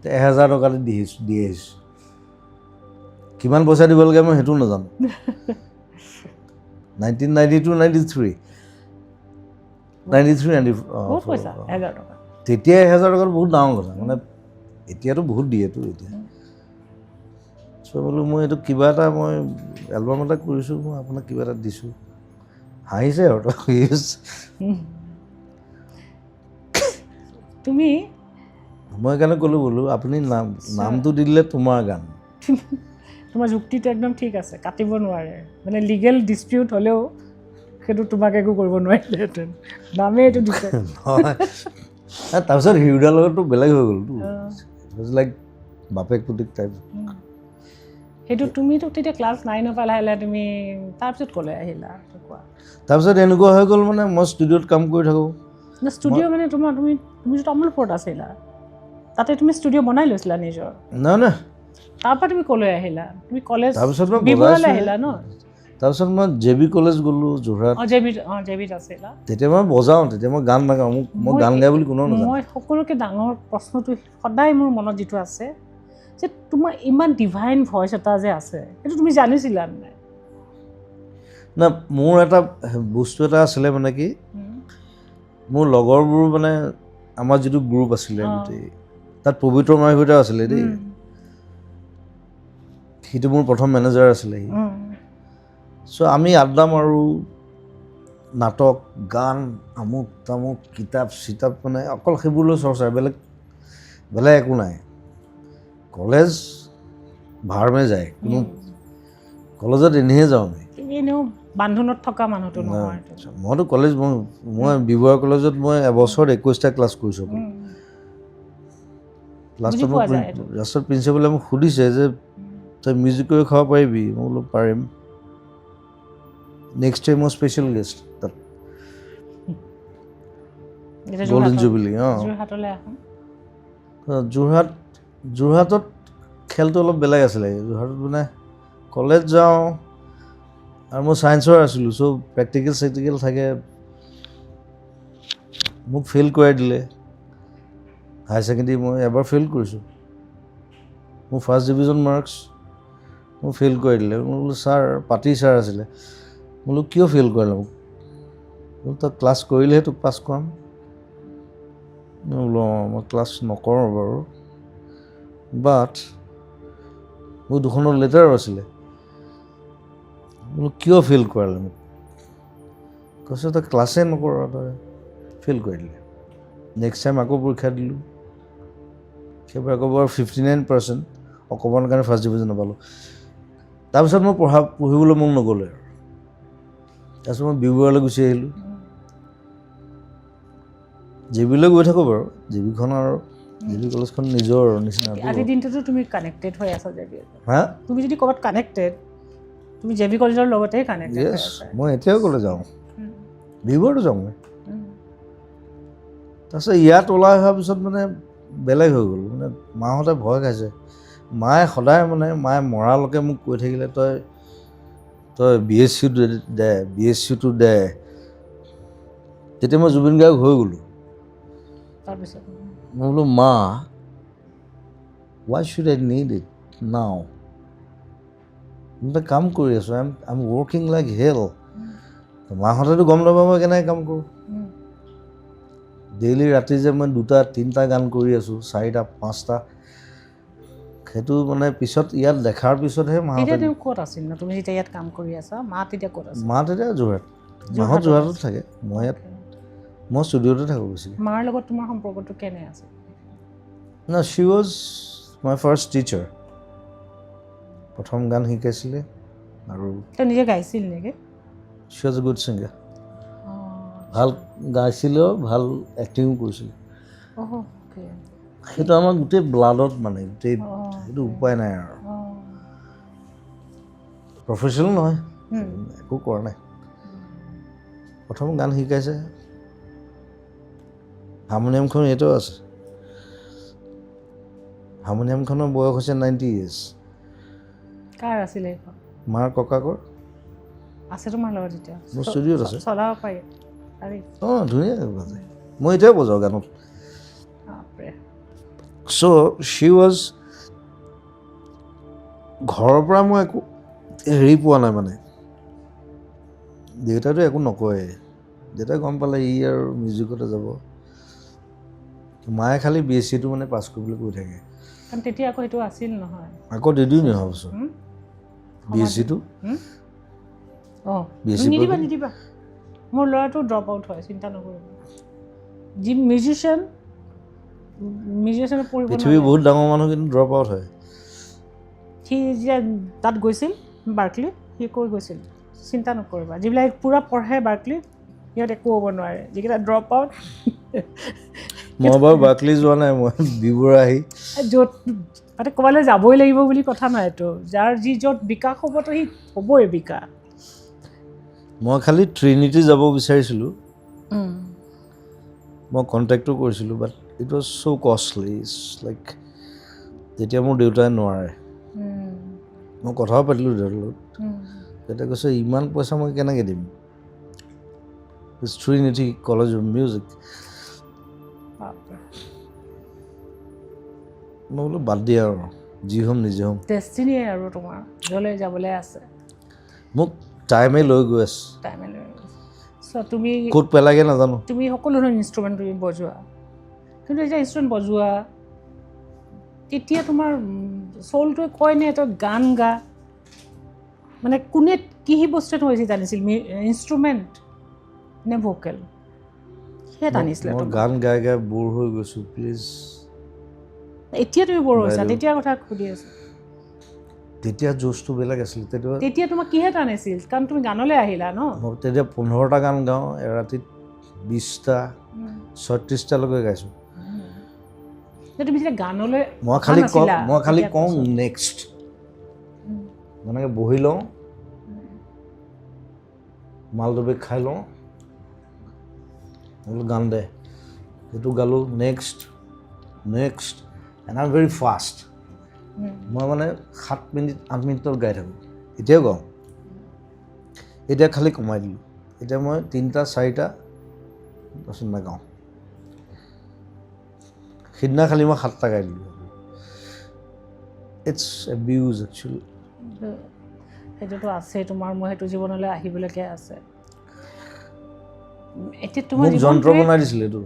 1000 টকা দি আহিছোঁ। কিমান পইচা দিব লাগে মই সেইটো নাজানো, 1992 93 93 বহুত পইচা 1000 টকা তেতিয়া 1000 টকা বহুত ডাঙৰ কথা মানে এতিয়াতো বহুত দিয়েতো এতিয়া চ' বোলো মই এইটো কিবা এটা মই এলবাম এটা কৰিছোঁ মই আপোনাক কিবা এটা দিছোঁ হাঁহিছে আৰু তুমি মই সেইকাৰণে ক'লোঁ বোলো আপুনি নামটো দি দিলে তোমাৰ গান তোমাৰ যুক্তিটো একদম ঠিক আছে কাটিব নোৱাৰে মানে লিগেল ডিছপিউট হ'লেও সেইটো তোমাক একো কৰিব নোৱাৰিলেহেঁতেন নামেই এইটো দিছে তাৰপিছত হিৰুদাৰ লগততো বেলেগ হৈ গ'লতো লাইক বাপেক পুতেক টাইপ সেইটো তুমিতো তেতিয়া ক্লাছ 9 পৰা লাহে লাহে তুমি তাৰপিছত ক'লে আহিলা কোৱা তাৰপিছত এনেকুৱা হৈ গ'ল মানে মই ষ্টুডিঅ'ত কাম কৰি থাকোঁ ষ্টুডিঅ' মানে তুমিতো তামোলপুৰত আছিলা তাতে তুমি ষ্টুডিঅ' বনাই লৈছিলা নিজৰ নহয় তাৰপৰা তুমি ক'লৈ আহিলা তুমি কলেজ তাৰপিছত মই বিবৰলৈ আহিলা ন তাৰপিছত মই JB কলেজ গ'লোঁ যোৰহাট জেবিত আছিলা তেতিয়া মই বজাওঁ তেতিয়া মই গান নাগাওঁ মই গান গাই বুলি কোনেও নাজানে মই সকলোকে ডাঙৰ প্ৰশ্নটো সদায় মোৰ মনত যিটো আছে যে তোমাৰ ইমান ডিভাইন ভইচ এটা যে আছে সেইটো তুমি জানিছিলা নাই না মোৰ এটা বস্তু এটা আছিলে মানে কি মোৰ লগৰবোৰ মানে আমাৰ যিটো গ্ৰুপ আছিলে গোটেই তাত পবিত্ৰ মাইকীটাও আছিলে দেই সিটো মোৰ প্ৰথম মেনেজাৰ আছিলে সি চ' আমি আড্ডা মাৰোঁ নাটক গান আমুক তামুক কিতাপ চিতাপ মানে অকল সেইবোৰলৈ চৰ্চা বেলেগ একো নাই কলেজ ভাৰমে যায় কোনো কলেজত এনেহে যাওঁ আমি তুমি এনেও বান্ধোনত থকা মানুহটো নহয় মইতো কলেজ মই বিবৰা কলেজত মই এবছৰত 21টা ক্লাছ কৰিছোঁ লাষ্টত প্ৰিন্সিপালে মোক সুধিছে যে তই মিউজিক কৰি খাব পাৰিবি মই বোলো পাৰিম নেক্সট টাইম মই স্পেচিয়েল গেষ্ট তাত গল্ডেন জুবিলি যোৰহাটত খেলটো অলপ বেলেগ আছিলে যোৰহাটত মানে কলেজ যাওঁ আৰু মই ছায়েন্সৰ আছিলোঁ চ' প্ৰেক্টিকেল চেক্টিকেল থাকে মোক ফেইল কৰাই দিলে হায়াৰ ছেকেণ্ডেৰী মই এবাৰ ফেইল কৰিছোঁ মোৰ ফাৰ্ষ্ট ডিভিজন মাৰ্কছ মোক ফেইল কৰাই দিলে মই বোলো ছাৰ পাতি ছাৰ আছিলে বোলো কিয় ফেইল কৰালে মোক বোলো তই ক্লাছ কৰিলেহে তোক পাছ কৰাম মই বোলো অঁ মই ক্লাছ নকৰোঁ বাৰু বাট মোৰ দুখনৰ লেটাৰো আছিলে বোলো কিয় ফেইল কৰালে মোক কৈছে তই ক্লাছেই নকৰ তই ফেইল কৰি দিলে নেক্সট টাইম আকৌ পৰীক্ষা দিলোঁ সেইবাৰ আকৌ বাৰু 59% অকণমান কাৰণে ফাৰ্ষ্ট ডিভিজন নাপালোঁ তাৰপিছত মই পঢ়িবলৈ মন নগ'লে আৰু তাৰপিছত মই বিবৰালৈ গুচি আহিলোঁ JBলৈ গৈ থাকোঁ বাৰু JBখন আৰু JB কলেজখন নিজৰ নিচিনা আজিৰ দিনটোতো তুমি কানেক্টেড হৈ আছা JB হা তুমি যদি ক'ৰবাত কানেক্টেড তুমি JB কলেজৰ লগতেই কানেক্টেড য়েছ মই এতিয়াও ক'লে যাওঁ বিবৰতো যাওঁ মই তাৰপিছত ইয়াত ওলাই অহাৰ পিছত মানে বেলেগ হৈ গ'ল মানে মাহঁতে ভয় খাইছে মায়ে সদায় মানে মায়ে মৰালৈকে মোক কৈ থাকিলে তই BSc-টো দে তেতিয়া মই জুবিন গাৰ্গ হৈ গ'লোঁ তাৰপিছত মই বোলো মা why should I need it now মই এটা কাম কৰি আছোঁ I'm working like hell মাহঁতেতো গম নাপাব মই কেনেকৈ কাম কৰোঁ ডেইলি ৰাতি যে মই 2টা 3টা গান কৰি আছোঁ 4টা 5টা সেইটো মানে পিছত ইয়াত দেখাৰ পিছতহে মাহঁতে ক'ত আছিল তুমি যেতিয়া ইয়াত কাম কৰি আছা মা তেতিয়া ক'ত আছে মা তেতিয়া যোৰহাট মাহঁত যোৰহাটত থাকে মই ইয়াত মই ষ্টুডিঅ'তে থাকোঁ বেছিকৈ মাৰ লগত তোমাৰ সম্পৰ্কটো কেনে আছে না শ্বি ৱাজ মাই ফাৰ্ষ্ট টিচাৰ প্ৰথম গান শিকাইছিলে আৰু তই নিজে গাইছিল নেকি শ্বি ৱাজ এ গুড ছিংগাৰ ভাল গাইছিলেও ভাল এক্টিঙো কৰিছিলে সেইটো আমাৰ গোটেই ব্লাডত মানে গোটেই সেইটো উপায় নাই আৰু প্ৰফেশ্যনেল নহয় একো কৰা নাই প্ৰথম গান শিকাইছে হাৰমনিয়ামখন এতিয়াও আছে হাৰমনিয়ামখনৰ বয়স হৈছে 90 years কাৰ আছিলে এইখন মাৰ ককাকৰ আছে তোমাৰ লগত এতিয়া মোৰ ষ্টুডিঅ'ত আছে চলাব পাৰি অঁ ধুনীয়াকৈ বাজে মই এতিয়াও বজাওঁ গানত চ' শ্বি ৱাজ ঘৰৰ পৰা মই একো হেৰি পোৱা নাই মানে দেউতাইতো একো নকয়, দেউতাই গম পালে ই আৰু মিউজিকতে যাব। মায়ে খালি BSc-টো মানে পাছ কৰিবলৈ কৈ থাকে। কাৰণ তেতিয়া আকৌ সেইটো আছিল নহয়। আকৌ দিদিও নহয় বছৰ BSc-টো। অঁ BSc নিদিবা মোৰ ল'ৰাটো ড্ৰপ আউট হয়, চিন্তা নকৰিবা। যি মিউজিচিয়ানে পঢ়িব পৃথিৱীৰ বহুত ডাঙৰ মানুহ কিন্তু ড্ৰপ আউট হয়। সি যে তাত গৈছিল বাৰ্কলি, সি কৈ গৈছিল চিন্তা নকৰিবা, যিবিলাক পূৰা পঢ়ে বাৰ্কলি সিহঁত একো হ'ব নোৱাৰে, যিকেইটা ড্ৰপ আউট। মই বাৰু বাৰ্কলি যোৱা নাই, মই বিবৰা আহি য'ত মানে ক'ৰবালৈ যাবই লাগিব বুলি কথা নাই এইটো, যাৰ য'ত বিকাশ হ'বতো সি হ'বই বিকাশ। মই খালি ট্ৰিনিটি যাব বিচাৰিছিলোঁ, মই কণ্টেক্টো কৰিছিলোঁ, but it was so' costly. Like তেতিয়া মোৰ দেউতাই নোৱাৰে। মই কথাও পাতিলোঁ দেউতাৰ লগত, দেউতাই কৈছে ইমান পইচা মই কেনেকৈ দিম, ট্ৰিনিটি কলেজ অফ মিউজিক। মই বোলো বাদ দিয়া আৰু, যি হ'ম নিজে হ'ম। ডেষ্টিনিয়ে আৰু তোমাৰ য'লৈ যাবলৈ আছে, মোক টাইমে লৈ গৈ আছে, টাইমে লৈ আছে। চ' তুমি ক'ত পেলাগে নাজানো। তুমি সকলো ধৰণৰ ইনষ্ট্ৰুমেণ্ট তুমি বজোৱা, কিন্তু এতিয়া ইনষ্ট্ৰুমেণ্ট বজোৱা তেতিয়া তোমাৰ চ'লটোৱে কয়নে তই গান গা, মানে কোনে কি বস্তুটো হৈছে জানিছিল, ইনষ্ট্ৰুমেণ্ট নে ভোকেল, সেয়া টানিছিলে মই তোমাক। গান গাই গাই বৰ হৈ গৈছোঁ, প্লিজ। এতিয়া তুমি বৰ হৈছা, তেতিয়াৰ কথা সুধি আছোঁ। তেতিয়া জোচটো বেলেগ আছিল। তেতিয়া তোমাক কিহে টানিছিল, কাৰণ তুমি গানলৈ আহিলা ন। মই তেতিয়া 15টা গান গাওঁ, এৰাতিত 20টা 36টালৈকে গাইছোঁ। তুমি যেতিয়া গানলৈ মই খালি কওঁ নেক্সট, মানে বহি লওঁ, মালদবে খাই লওঁ, বোলো গান দে, সেইটো গালোঁ, next and I am very fast. মই মানে 7 মিনিট 8 মিনিটত গাই থাকোঁ, এতিয়াও গাওঁ। এতিয়া খালি কমাই দিলোঁ, এতিয়া মই 3টা 4টা তাৰপিছত নাগাওঁ। সিদিনা খালি মই 7টা গাই দিলোঁ। It's abuse actually. সেইটোতো আছে তোমাৰ, মই সেইটো জীৱনলৈ আহিবলৈকে আছে। এতিয়া তোমাৰ মোক যন্ত্ৰ বনাই দিছিলে এইটো,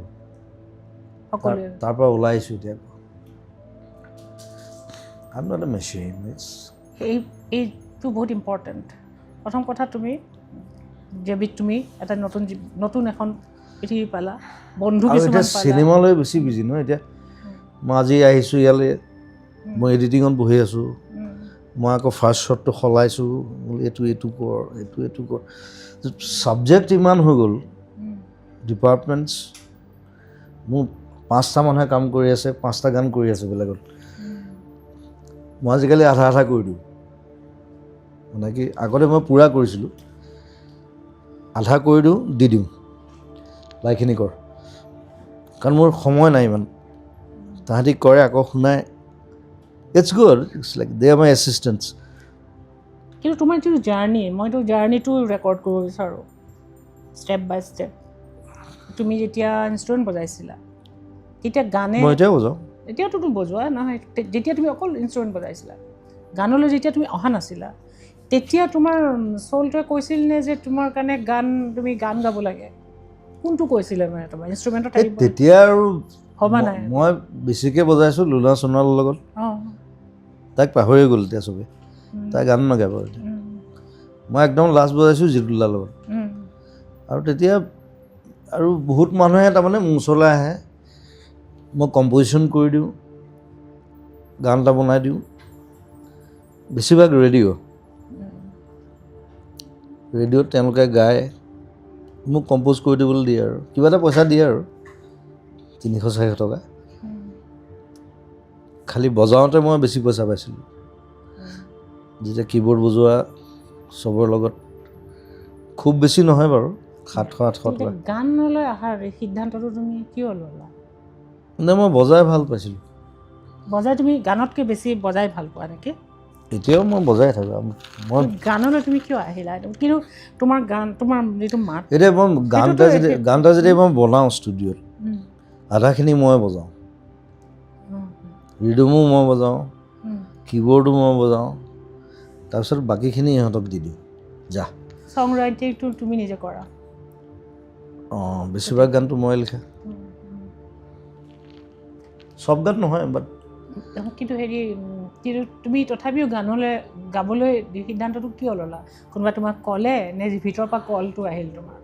সকলোৱে তাৰ পৰা ওলাই আহিছোঁ এতিয়া। I am not a machine. এইটো বহুত ইম্পৰ্টেণ্ট। প্ৰথম কথা তুমি যেবিধ তুমি এটা নতুন এখন পৃথিৱী পালা, বন্ধু কিছুমান পালা। চিনেমালৈ বেছি বিজি ন এতিয়া। মই আজি আহিছোঁ ইয়ালৈ, মই এডিটিঙত বহি আছোঁ, মই আকৌ ফাৰ্ষ্ট শ্বটটো সলাইছোঁ, এইটো কৰ, এইটো কৰ, ছাবজেক্ট ইমান হৈ গ'ল। ডিপাৰ্টমেণ্টছ মোৰ 5টা মানুহে কাম কৰি আছে, 5টা গান কৰি আছে বেলেগত। মই আজিকালি আধা কৰি দিওঁ, মানে কি আগতে মই পূৰা কৰিছিলোঁ, আধা কৰি দিওঁ, দি দিওঁ বাকীখিনি কৰ, কাৰণ মোৰ সময় নাই ইমান। তাহাঁতি কৰে আকৌ শুনাই, it's good, it's like they are my assistants. কিন্তু তোমাৰ যিটো জাৰ্ণি, মইতো জাৰ্ণিটো ৰেকৰ্ড কৰিব বিচাৰোঁ, ষ্টেপ বাই ষ্টেপ। তুমি যেতিয়া ইনষ্ট্ৰুমেণ্ট বজাইছিলা, তেতিয়া গানে, মই এতিয়াও বজাওঁ, এতিয়াওতো তুমি বজোৱা নহয়, যেতিয়া তুমি অকল ইনষ্ট্ৰুমেণ্ট বজাইছিলা, গানলৈ যেতিয়া তুমি অহা নাছিলা, তেতিয়া তোমাৰ চ'লটোৱে কৈছিল নে যে তোমাৰ কাৰণে তুমি গান গাব লাগে, কোনটো কৈছিলে মানে তোমাৰ ইনষ্ট্ৰুমেণ্টত? তেতিয়া আৰু ভবা নাই, মই বেছিকৈ বজাইছোঁ লুনা সোণোৱালৰ লগত। তাইক পাহৰি গ'ল এতিয়া চবে, তাই গান নাগাব এতিয়া। মই একদম লাষ্ট বজাইছোঁ জিতুলাৰ লগত। আৰু তেতিয়া আৰু বহুত মানুহে তাৰমানে মোৰ ওচৰলৈ আহে, মই কম্প'জিশ্যন কৰি দিওঁ, গান এটা বনাই দিওঁ, বেছিভাগ ৰেডিঅ'ত তেওঁলোকে গায়, মোক কম্প'জ কৰি দিবলৈ দিয়ে আৰু কিবা এটা পইচা দিয়ে আৰু 300-400 টকা। খালি বজাওঁতে মই বেছি পইচা পাইছিলোঁ, যেতিয়া কীবৰ্ড বজোৱা চবৰ লগত খুব বেছি নহয় বাৰু, 700-800 টকা। গানলৈ অহাৰ সিদ্ধান্তটো তুমি কিয় ল'লা? মানে মই বজাই ভাল পাইছিলোঁ। বজাই তুমি গানতকৈ বেছি বজাই ভাল পোৱা নেকি? এতিয়াও মই বজাই থাকোঁ। মই গানলৈ তুমি কিয় আহিলা? কিন্তু তোমাৰ যিটো মাত, এতিয়া মই গান এটা যেতিয়া মই বনাওঁ ষ্টুডিঅ'ত, আধাখিনি মই বজাওঁ, ৰিডমো মই বজাওঁ, কীবৰ্ডো মই বজাওঁ, তাৰপিছত বাকীখিনি ইহঁতক দি দিওঁ, যা। সং ৰাইটিংটো তুমি নিজে কৰা? অঁ, বেছিভাগ গানটো মই লিখা, চব গান নহয় বাট। কিন্তু হেৰি কিন্তু তুমি তথাপিও গাবলৈ সিদ্ধান্তটো কিয় ল'লা? কোনোবা তোমাক ক'লে নে ভিতৰৰ পৰা কলটো আহিল তোমাৰ?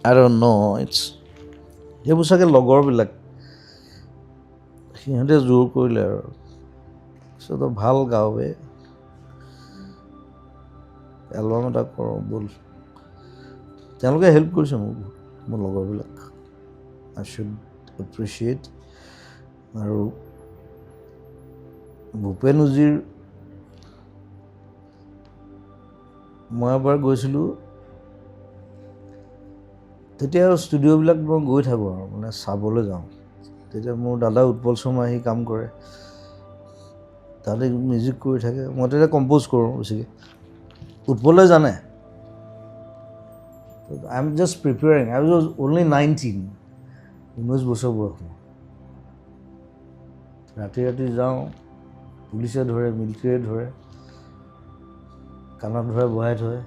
I don't know, সেইবোৰ চাগে লগৰবিলাক, সিহঁতে জোৰ কৰিলে আৰু তই ভাল গাৱে, এলবাম এটা কৰোঁ ব'ল। তেওঁলোকে হেল্প কৰিছে মোক, মোৰ লগৰবিলাক। আই শুড এপ্ৰিচিয়েট। আৰু ভূপেন উজীৰ মই এবাৰ গৈছিলোঁ, তেতিয়া ষ্টুডিঅ'বিলাক মই গৈ থাকোঁ আৰু মানে চাবলৈ যাওঁ। তেতিয়া মোৰ দাদা উৎপল শৰ্মা আহি কাম কৰে, তাতে মিউজিক কৰি থাকে, মই তেতিয়া কম্প'জ কৰোঁ বেছিকৈ। উৎপলে জানে। আই am just preparing, I was only 19, 19 বছৰ বয়স মোৰ। ৰাতি ৰাতি যাওঁ, পুলিচে ধৰে, মিলিটেৰীয়ে ধৰে, কাণত ধৰে বহাই থয়।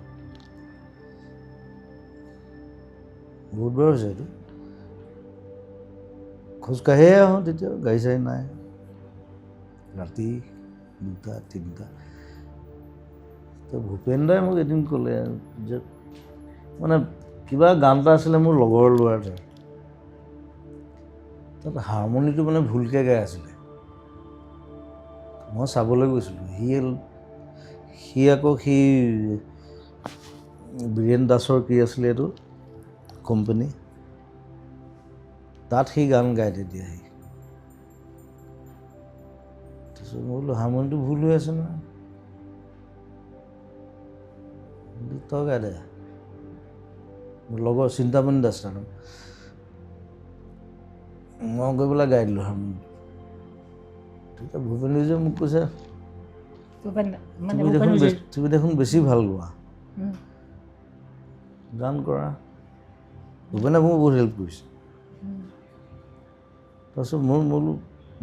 বহুত বাৰ হৈছে এইটো। খোজকাঢ়িয়ে আহোঁ তেতিয়া, গাড়ী চাড়ী নাই। ৰাতি 2টা 3টা। তো ভূপেন দাই মোক এদিন ক'লে যে মানে কিবা গান এটা আছিলে মোৰ লগৰ ল'ৰা এটাৰ, তাত হাৰমনিটো মানে ভুলকৈ গাই আছিলে। মই চাবলৈ গৈছিলোঁ, সি আকৌ বীৰেন দাসৰ কি আছিলে এইটো কোম্পানী, তাত সি গান গায় তেতিয়া। তাৰপিছত মই বোলো হাৰমনিটো ভুল হৈ আছে নহয়, তই গাই দে। মোৰ লগৰ চিন্তামণি দাস তাৰ নাম, মই গৈ পেলাই গাই দিলোঁ হাৰমনিটো। তেতিয়া ভূপেন উজীয়ে মোক কৈছে, তুমি দেখোন বেছি ভাল গোৱা, গান কৰা। ভূপেনে মোক বহুত হেল্প কৰিছে। তাৰপিছত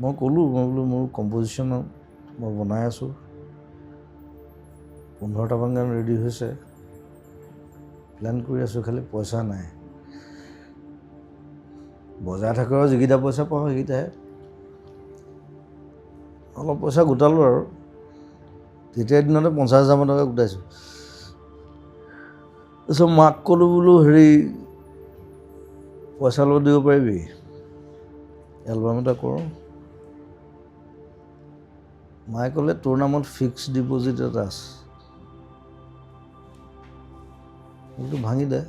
মই ক'লোঁ মোৰ কম্প'জিশ্যন মই বনাই আছোঁ, 15টামান গান ৰেডি হৈছে, প্লেন কৰি আছোঁ, খালি পইচা নাই। বজাই থাকোঁ আৰু যিকেইটা পইচা পাওঁ সেইকেইটাহে। অলপ পইচা গোটালোঁ আৰু তেতিয়াৰ দিনতে 50,000 টকা গোটাইছোঁ। তাৰপিছত মাক ক'লোঁ বোলো হেৰি পইচা অলপ দিব পাৰিবি, এলবাম এটা কৰোঁ। মায়ে ক'লে তোৰ নামত ফিক্সড ডিপ'জিট এটা আছে, সেইটো ভাঙি দে।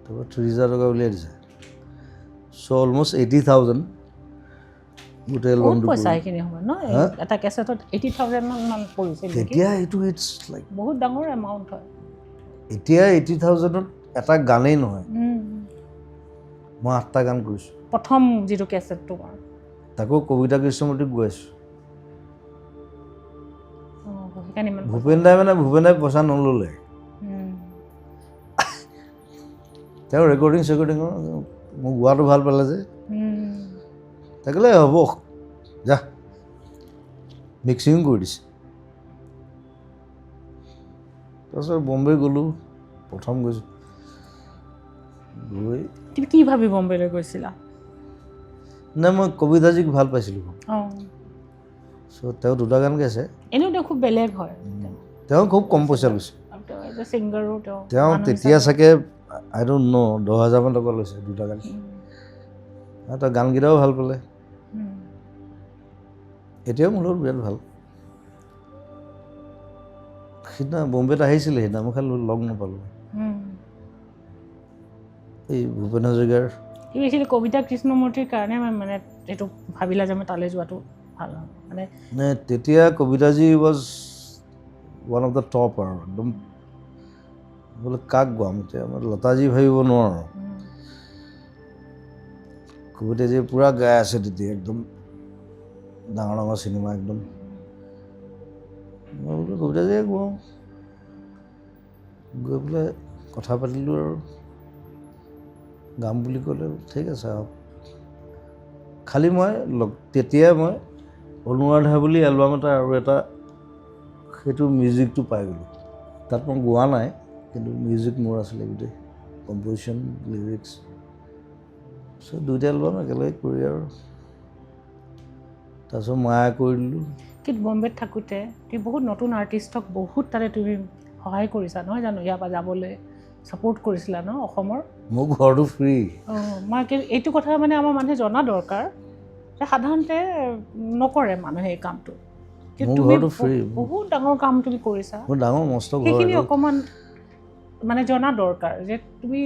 তাৰপৰা 30,000 টকা উলিয়াই দিছে। চ' অলমষ্ট 80,000 গোটেই এলবামটো। পইচা এইখিনি সময় ন, এটা কেছেটত 80,000 মান পৰিছিল। তেতিয়া এইটো ইটছ লাইক বহুত ডাঙৰ এমাউণ্ট হয়। এতিয়া 80,000ত এটা গানেই নহয়, মই 8টা গান কৰিছোঁ। প্ৰথম যিটো কেছেটটো তাকো কবিতা কৃষ্ণমূৰ্তিক গোৱাইছোঁ। ভূপেন দাই পইচা নল'লে। তেওঁ ৰেকৰ্ডিং মোক গোৱাটো ভাল পালে যে, তাই ক'লে হ'ব যা, মিক্সিং কৰি দিছে। তাৰপিছত বম্বে গ'লোঁ, প্ৰথম গৈছোঁ। গৈ তুমি কি ভাবি বম্বেলৈ গৈছিলা? নাই, মই কবিতাজীক ভাল পাইছিলোঁ। চ' তেওঁ 2টা গান গাইছে। এনেও তেওঁ খুব বেলেগ হয়, তেওঁ খুব কম পইচা লৈছে। ছিংগাৰো তেওঁ তেতিয়া চাগে আই ডোণ্ট ন' 10,000 টকা লৈছে 2টা গান। তেওঁ গানকেইটাও ভাল পালে। এতিয়াও মোৰ লগত বিৰাট ভাল। সিদিনা বম্বেত আহিছিলে, সিদিনা মই খালি লগ নাপালোঁ। এই ভূপেন হাজৰিকাৰ কবিতা কৃষ্ণমূৰ্তিৰ কাৰণে মানে এইটো ভাবিলা যে মই তালৈ যোৱাটো ভাল মানে তেতিয়া Kavitaji was one of the top আৰু একদম। বোলে কাক গোৱাম এতিয়া, মই লতাজী ভাবিব নোৱাৰোঁ। কবিতাজীয়ে পূৰা গাই আছে তেতিয়া, একদম ডাঙৰ ডাঙৰ চিনেমা একদম। মই বোলো কবিতাজীয়ে গোৱাওঁ। গৈ পেলাই কথা পাতিলোঁ আৰু গাম বুলি ক'লে, ঠিক আছে আহক। খালি তেতিয়াই মই অনুৰাধা বুলি এলবাম এটা আৰু এটা সেইটো মিউজিকটো পাই গ'লোঁ তাত মই গোৱা নাই কিন্তু মিউজিক মোৰ আছিলে গোটেই কম্প'জিশ্যন লিৰিক্স চ' দুইটা এলবাম একেলগে কৰি আৰু তাৰপিছত মায়া কৰি দিলোঁ কিন্তু বম্বেত থাকোঁতে তুমি বহুত নতুন আৰ্টিষ্টক বহুত তাতে তুমি সহায় কৰিছা নহয় জানো ইয়াৰ পৰা যাবলৈ ছাপোৰ্ট কৰিছিলা ন অসমৰ মোৰ ঘৰটো ফ্ৰী মই এইটো কথা মানে আমাৰ মানুহে জনা দৰকাৰ যে সাধাৰণতে নকৰে মানুহে এই কামটো কিন্তু মোৰ তুমি ঘৰটো ফ্ৰী বহুত ডাঙৰ কাম তুমি কৰিছা মোৰ ডাঙৰ মস্ত ঘৰ সেইখিনি অকণমান মানে জনা দৰকাৰ যে তুমি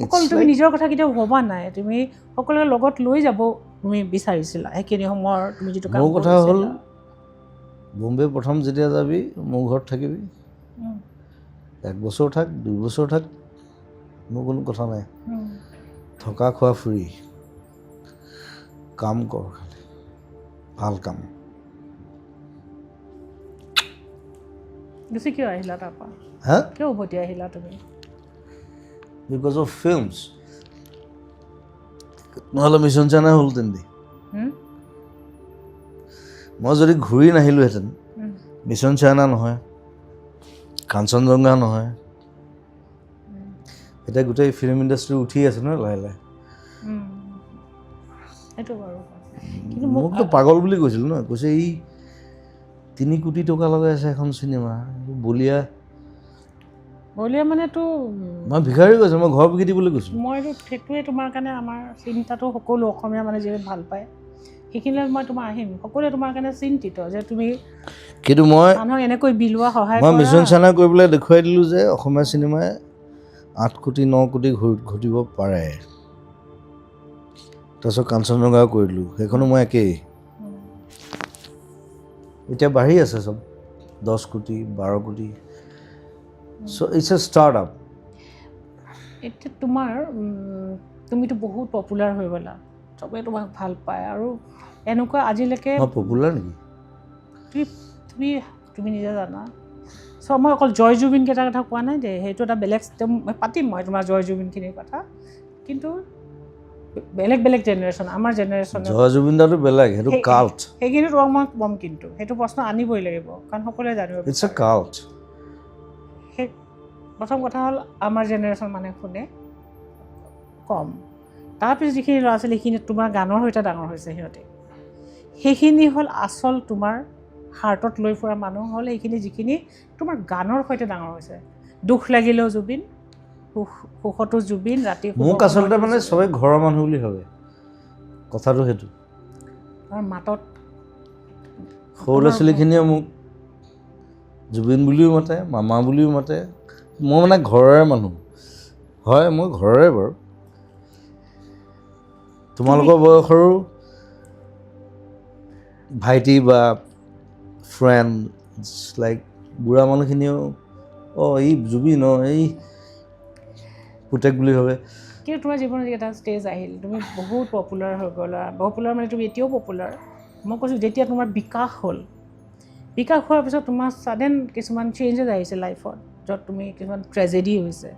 অকল তুমি নাই নিজৰ কথা কেতিয়াও ভবা নাই তুমি সকলোৰে লগত লৈ যাব তুমি বিচাৰিছিলা সেইখিনি সময়ৰ তুমি যিটো কাম মোৰ কথা হ'ল কৰিছিলা বম্বে প্ৰথম যেতিয়া যাবি মোৰ ঘৰত থাকিবি 1 বছৰ থাক 2 বছৰ থাক মোৰ কোনো কথা নাই থকা খোৱা ফ্ৰী কাম কৰ খালি ভাল কাম গুচি কিয় আহিলা তাৰপৰা হা কিয় উভতি আহিলা তুমি বিকজ অফ ফিল্মছ নহ'লে মিছন চাইনা হ'লহেঁতেন দি মই যদি ঘূৰি নাহিলোহেঁতেন মিছন চাইনা নহয় কাঞ্চনজংঘা নহয় এতিয়া গোটেই ফিল্ম ইণ্ডাষ্ট্ৰী উঠি আছে নহয় লাহে লাহে সেইটো বাৰু কিন্তু মোকতো পাগল বুলি কৈছিল ন কৈছে এই 3 কোটি টকা লগাই আছে এখন চিনেমা বলিয়া মানেতো মই ভিখাৰী কৈছোঁ মই ঘৰ বিকি দিবলৈ কৈছোঁ মইতো সেইটোৱে তোমাৰ কাৰণে আমাৰ চিন্তাটো সকলো অসমীয়া মানে যিয়ে ভাল পায় সেইখিনিলৈ মই তোমাৰ আহিম সকলোৱে তোমাৰ কাৰণে চিন্তিত যে তুমি কিন্তু মই মানুহক এনেকৈ বিলোৱা সহায় মই কৰা মিছন চাইনা কৰি পেলাই দেখুৱাই দিলোঁ যে অসমীয়া চিনেমাই 8 কোটি 9 কোটি ঘটিব পাৰে তাৰপিছত কাঞ্চনজংঘাও কৰি দিলোঁ সেইখনো মই একেই এতিয়া বাঢ়ি আছে চব 10 কোটি 12 কোটি চ' ইটছ এ ষ্টাৰ্ট আপ এতিয়া তোমাৰ তুমিতো বহুত পপুলাৰ হৈ গ'লা চবেই তোমাক ভাল পায় আৰু এনেকুৱা আজিলৈকে মই পপুলাৰ নেকি তুমি তুমি নিজে জানা চ' মই অকল জয় জুবিন কেইটাৰ কথা কোৱা নাই যে সেইটো এটা বেলেগ পাতিম মই তোমাৰ জয় জুবিনখিনিৰ কথা কিন্তু বেলেগ বেলেগ জেনেৰেশ্যন আমাৰ জেনেৰেশ্যনে জয় জুবিন দাটো বেলেগ সেইটো কাল্ট সেইখিনি তোমাক মই ক'ম কিন্তু সেইটো প্ৰশ্ন আনিবই লাগিব কাৰণ সকলোৱে জানিব ইটছ এ কাল্ট সেই প্ৰথম কথা হ'ল আমাৰ জেনেৰেশ্যন মানে শুনে কম তাৰপিছত যিখিনি ল'ৰা ছোৱালী সেইখিনি তোমাৰ গানৰ সৈতে ডাঙৰ হৈছে সিহঁতে সেইখিনি হ'ল আচল তোমাৰ হাৰ্টত লৈ ফুৰা মানুহ হ'ল এইখিনি যিখিনি তোমাৰ গানৰ সৈতে ডাঙৰ হৈছে দুখ লাগিলেও জুবিন সুখতো জুবিন ৰাতি মোক আচলতে মানে চবেই ঘৰৰ মানুহ বুলি ভাবে কথাটো সেইটো আৰু মাতত সৰু ল'ৰা ছোৱালীখিনিয়ে মোক জুবিন বুলিও মাতে মামা বুলিও মাতে মই মানে ঘৰৰে মানুহ হয় মই ঘৰৰে বাৰু তোমালোকৰ বয়সৰো ভাইটি বা ফ্ৰেণ্ড লাইক বুঢ়া মানুহখিনিও এই জুবিন এই পুতেক বুলি ভাবে কিন্তু তোমাৰ জীৱনত এটা ষ্টেজ আহিল তুমি বহুত পপুলাৰ হৈ গ'লা পপুলাৰ মানে তুমি এতিয়াও পপুলাৰ মই কৈছোঁ যেতিয়া তোমাৰ বিকাশ হ'ল বিকাশ হোৱাৰ পিছত তোমাৰ ছাডেন কিছুমান চেঞ্জেছ আহিছে লাইফত য'ত তুমি কিছুমান ট্ৰেজেডি হৈছে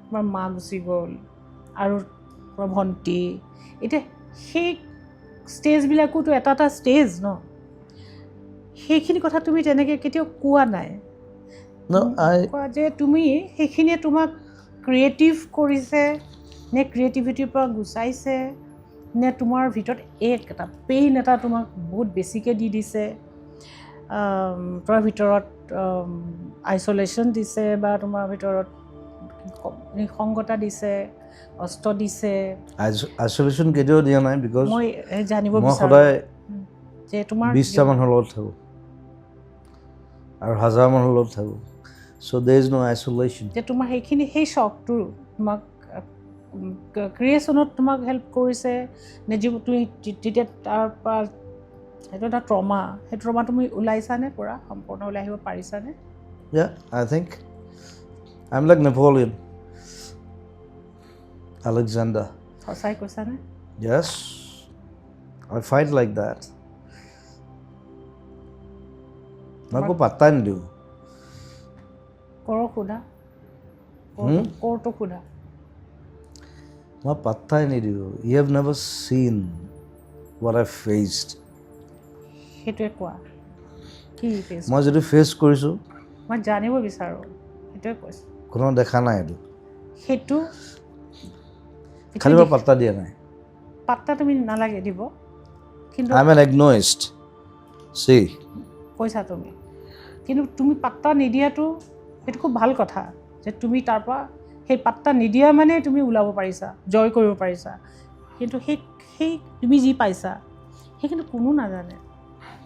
তোমাৰ মা গুচি গ'ল আৰু তোমাৰ ভণ্টি এতিয়া সেই ষ্টেজবিলাকোতো এটা এটা ষ্টেজ ন সেইখিনি কথা তুমি তেনেকৈ কেতিয়াও কোৱা নাই কোৱা যে তুমি সেইখিনিয়ে তোমাক ক্ৰিয়েটিভ কৰিছে নে ক্ৰিয়েটিভিটিৰ পৰা গুচাইছে নে তোমাৰ ভিতৰত এটা পেইন এটা তোমাক বহুত বেছিকৈ দি দিছে তোমাৰ ভিতৰত আইচলেশ্যন দিছে বা তোমাৰ ভিতৰত নিসংগতা দিছে কষ্ট দিছে আইচলেশ্যন কেতিয়াও দিয়া নাই বিকজ মই জানিব মই বিচাৰোঁ সদায় যে তোমাৰ 20টা মানুহৰ লগত থাকোঁ আৰু 1000 মানুহৰ লগত থাকোঁ চ' দেৰ ইজ ন' আইচলেশ্যন যে তোমাৰ সেইখিনি সেই চখটো তোমাক ক্ৰিয়েশ্যনত তোমাক হেল্প কৰিছে নে যি তুমি যেতিয়া তাৰ পৰা সেইটো এটা ট্ৰমা সেই ট্ৰমা তুমি ওলাইছানে পূৰা সম্পূৰ্ণ ওলাই আহিব পাৰিছানে I think I'm like Napoleon Alexander সঁচাই কৈছানে yes I fight like that মই একো পাত্তাই নিদিওঁ কৰক সোধা কৰটো সোধা মই পাত্তাই নিদিওঁ you have never seen what I faced সেইটোৱে কোৱা কি ফেচ মই যদি ফেচ কৰিছোঁ মই জানিব বিচাৰোঁ সেইটোৱে কৈছোঁ কোনো দেখা নাই এইটো সেইটো খালি মই পাত্তা দিয়া নাই পাত্তা তুমি নালাগে দিব কিন্তু আই এম এন এগন'ইষ্ট চি কৈছা তুমি কিন্তু তুমি পাত্তা নিদিয়াটো সেইটো খুব ভাল কথা যে তুমি তাৰ পৰা সেই পাত্তা নিদিয়া মানে তুমি ওলাব পাৰিছা জয় কৰিব পাৰিছা কিন্তু সেই তুমি যি পাইছা সেইখিনি কোনো নাজানে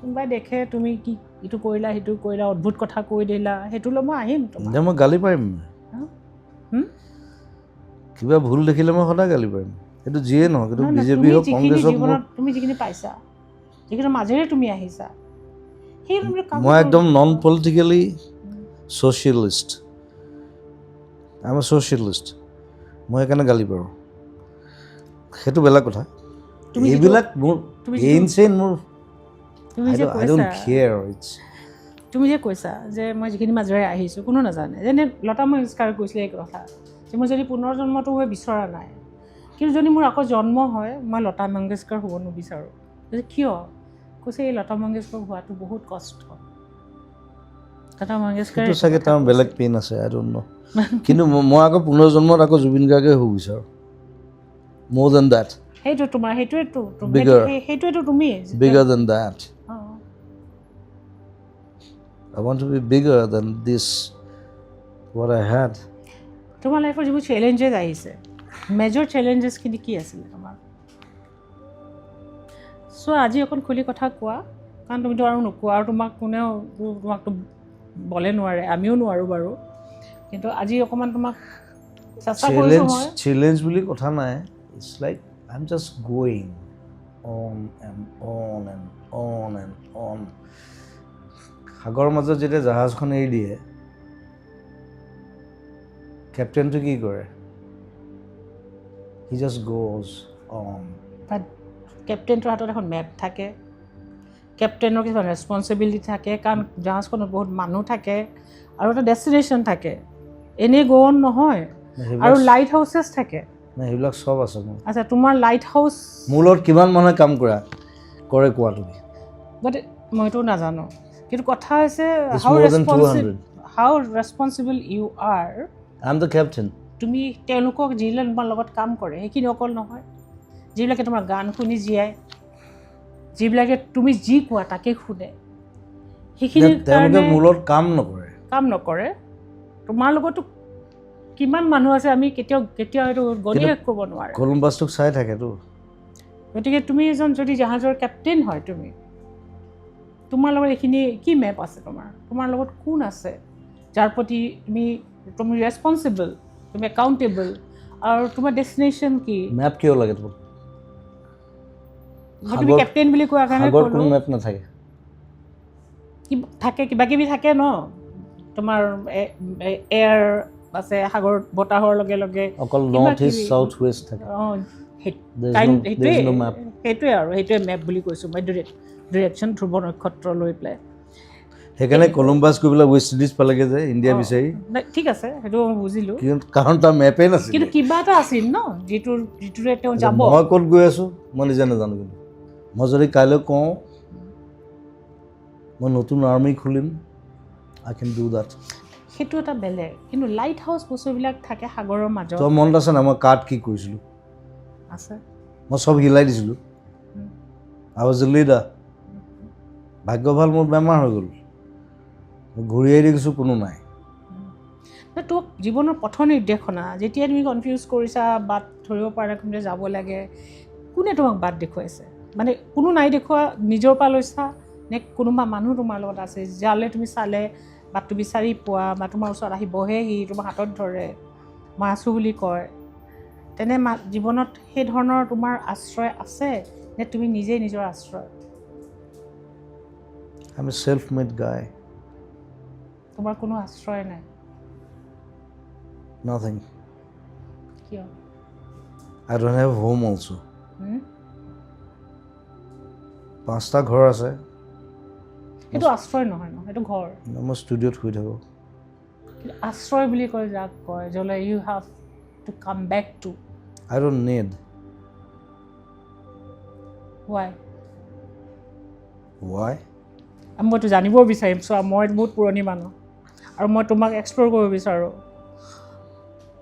কোনোবাই দেখে তুমি কি ইটো কৰিলা সিটো কৰিলা অদ্ভুত কথা কৈ দিলা সেইটোলৈ মই আহিম তোমাৰ যে মই গালি পাৰিম কিবা ভুল দেখিলে মই সদায় গালি পাৰিম সেইটো যিয়ে নহওক কিন্তু বিজেপি হওক কংগ্ৰেছ হওক তুমি যিখিনি পাইছা যিখিনি মাজেৰে তুমি আহিছা মই একদম non politically socialist I am A socialist মই সেইকাৰণে গালি পাৰোঁ সেইটো বেলেগ কথা এইবিলাক মোৰ ইনচেইন মোৰ আই ডোন্ট কেয়াৰ ইটছ তুমি যে কৈছা যে মই যিখিনি মাজেৰে আহিছোঁ কোনো নাজানে যেনে লতা মংগেশকাৰ কৈছিলে এই কথা যে মই যদি পুনৰ জন্মটো হৈ বিচৰা নাই কিন্তু যদি মোৰ আকৌ জন্ম হয় মই লতা মংগেশকাৰ হ'ব নিবিচাৰোঁ কিয় কৈছে এই লতা মংগেশকাৰ হোৱাটো বহুত কষ্ট লতা মংগেশকাৰ চাগে তাৰ বেলেগ পেইন আছে আই ডোন্ট ন কিন্তু মই আকৌ পুনৰ জন্মত আকৌ জুবিন গাৰ্গে হ'ব বিচাৰোঁ মোৰ দেন দেট সেইটো তোমাৰ সেইটোৱেতো তুমি bigger than that I want to be bigger than this what I had তোমাৰ লাইফৰ যিবোৰ চেলেঞ্জেছ আহিছে মেজৰ চেলেঞ্জেছখিনি কি আছিলে তোমাৰ চ' আজি অকণ খুলি কথা কোৱা কাৰণ তুমিতো আৰু নোকোৱা আৰু তোমাকতো বলে নোৱাৰে আমিও নোৱাৰোঁ বাৰু কিন্তু আজি অকণমান তোমাক চেষ্টা কৰিছোঁ মই চেলেঞ্জ বুলি কথা নাই it's like I am just going on and on and on and on সাগৰৰ মাজত যেতিয়া জাহাজখন এৰি দিয়ে কেপ্টেইনটো কি কৰে he just goes on but কেপ্টেইনটোৰ হাতত এখন মেপ থাকে কেপ্টেইনৰ কিছুমান ৰেছপনচিবিলিটি থাকে কাৰণ জাহাজখনত বহুত মানুহ থাকে আৰু এটা ডেষ্টিনেশ্যন থাকে এনেই গ' অন নহয় আৰু লাইট হাউচেছ থাকে সেইবিলাক চব আছে মোৰ আচ্ছা তোমাৰ লাইট হাউচ মোৰ লগত কিমান মানুহে কাম কৰে কোৱা তুমি বাট মইতো নাজানো কিন্তু কথা হৈছে how responsible you are I am the captain তুমি তেওঁলোকক যিবিলাক তোমাৰ লগত কাম কৰে সেইখিনি অকল নহয় যিবিলাকে তোমাৰ গান শুনি জীয়াই যিবিলাকে তুমি যি কোৱা তাকে শুনে সেইখিনি তেওঁলোকে মোৰ লগত কাম নকৰে তোমাৰ লগতো কিমান মানুহ আছে আমি কেতিয়াও এইটো গণি শেষ কৰিব নোৱাৰে কলম্বাছটোক চাই থাকেতো গতিকে তুমি এজন যদি জাহাজৰ কেপ্টেইন হয় তোমাৰ লগত এইখিনি কি মেপ আছে তোমাৰ লগত কোন আছে যাৰ প্ৰতি তুমি ৰেছপনচিবল তুমি একাউণ্টেবল আৰু তোমাৰ ডেষ্টিনেশ্যন কি মেপ কিয় লাগে তোমাক তুমি কেপ্টেইন বুলি কোৱা কাৰণে কোনো মেপ নাথাকে থাকে কিবা কিবি থাকে ন তোমাৰ এয়াৰ আছে সাগৰ বতাহৰ লগে লগে অকল নৰ্থ ইষ্ট সাউথ ৱেষ্ট থাকে সেইটোৱে আৰু সেইটোৱে মেপ বুলি কৈছোঁ মই ডিৰেকশ্যন ধ্ৰুৱ নক্ষত্ৰ লৈ পেলাই সেইকাৰণে কলম্বাছ গৈ পেলাই ৱেষ্ট ইণ্ডিজ পালেগে যে ইণ্ডিয়া বিচাৰি ঠিক আছে সেইটো মই বুজিলোঁ কাৰণ তাৰ মেপেই নাছিল কিন্তু কিবা এটা আছিল ন যিটোৰে তেওঁ যাব মই ক'ত গৈ আছোঁ মই নিজে নাজানো কিন্তু মই যদি কাইলৈ কওঁ মই নতুন আৰ্মি খুলিম আই কেন ডু দেট সেইটো এটা বেলেগ কিন্তু লাইট হাউচ বস্তুবিলাক থাকে সাগৰৰ মাজত তই মনত আছে না মই কাৰ্ড কি কৰিছিলোঁ আছে মই চব হিলাই দিছিলোঁ আই ৱাজ এ লিডাৰ ভাগ্য ভাল মোৰ বেমাৰ হৈ গ'ল ঘূৰি আহি দেখিছোঁ কোনো নাই তোক জীৱনৰ পথ নিৰ্দেশনা যেতিয়া তুমি কনফিউজ কৰিছা বাট ধৰিব পৰা নাই কোনে যাব লাগে কোনে তোমাক বাট দেখুৱাইছে মানে কোনো নাই দেখুওৱা নিজৰ পৰা লৈছা নে কোনোবা মানুহ তোমাৰ লগত আছে যালে তুমি চালে বাটটো বিচাৰি পোৱা বা তোমাৰ ওচৰত আহি বহেহি তোমাৰ হাতত ধৰে মই আছোঁ বুলি কয় তেনে জীৱনত সেই ধৰণৰ তোমাৰ আশ্ৰয় আছে নে তুমি নিজেই নিজৰ আশ্ৰয় আই এম এ চেল্ফ মেড গাই তোমাৰ কোনো আশ্ৰয় নাই নাথিং কিয় আই ডোন্ট হেভ হোম অলছো 5টা ঘৰ আছে সেইটো আশ্ৰয় নহয় ন সেইটো ঘৰ মই ষ্টুডিঅ'ত শুই থাকোঁ আশ্ৰয় বুলি কয় যাক কয় য'লে you have to come back to I don't need why মইতো জানিব বিচাৰিম চোৱা মই বহুত পুৰণি মানুহ আৰু মই তোমাক এক্সপ্ল'ৰ কৰিব বিচাৰোঁ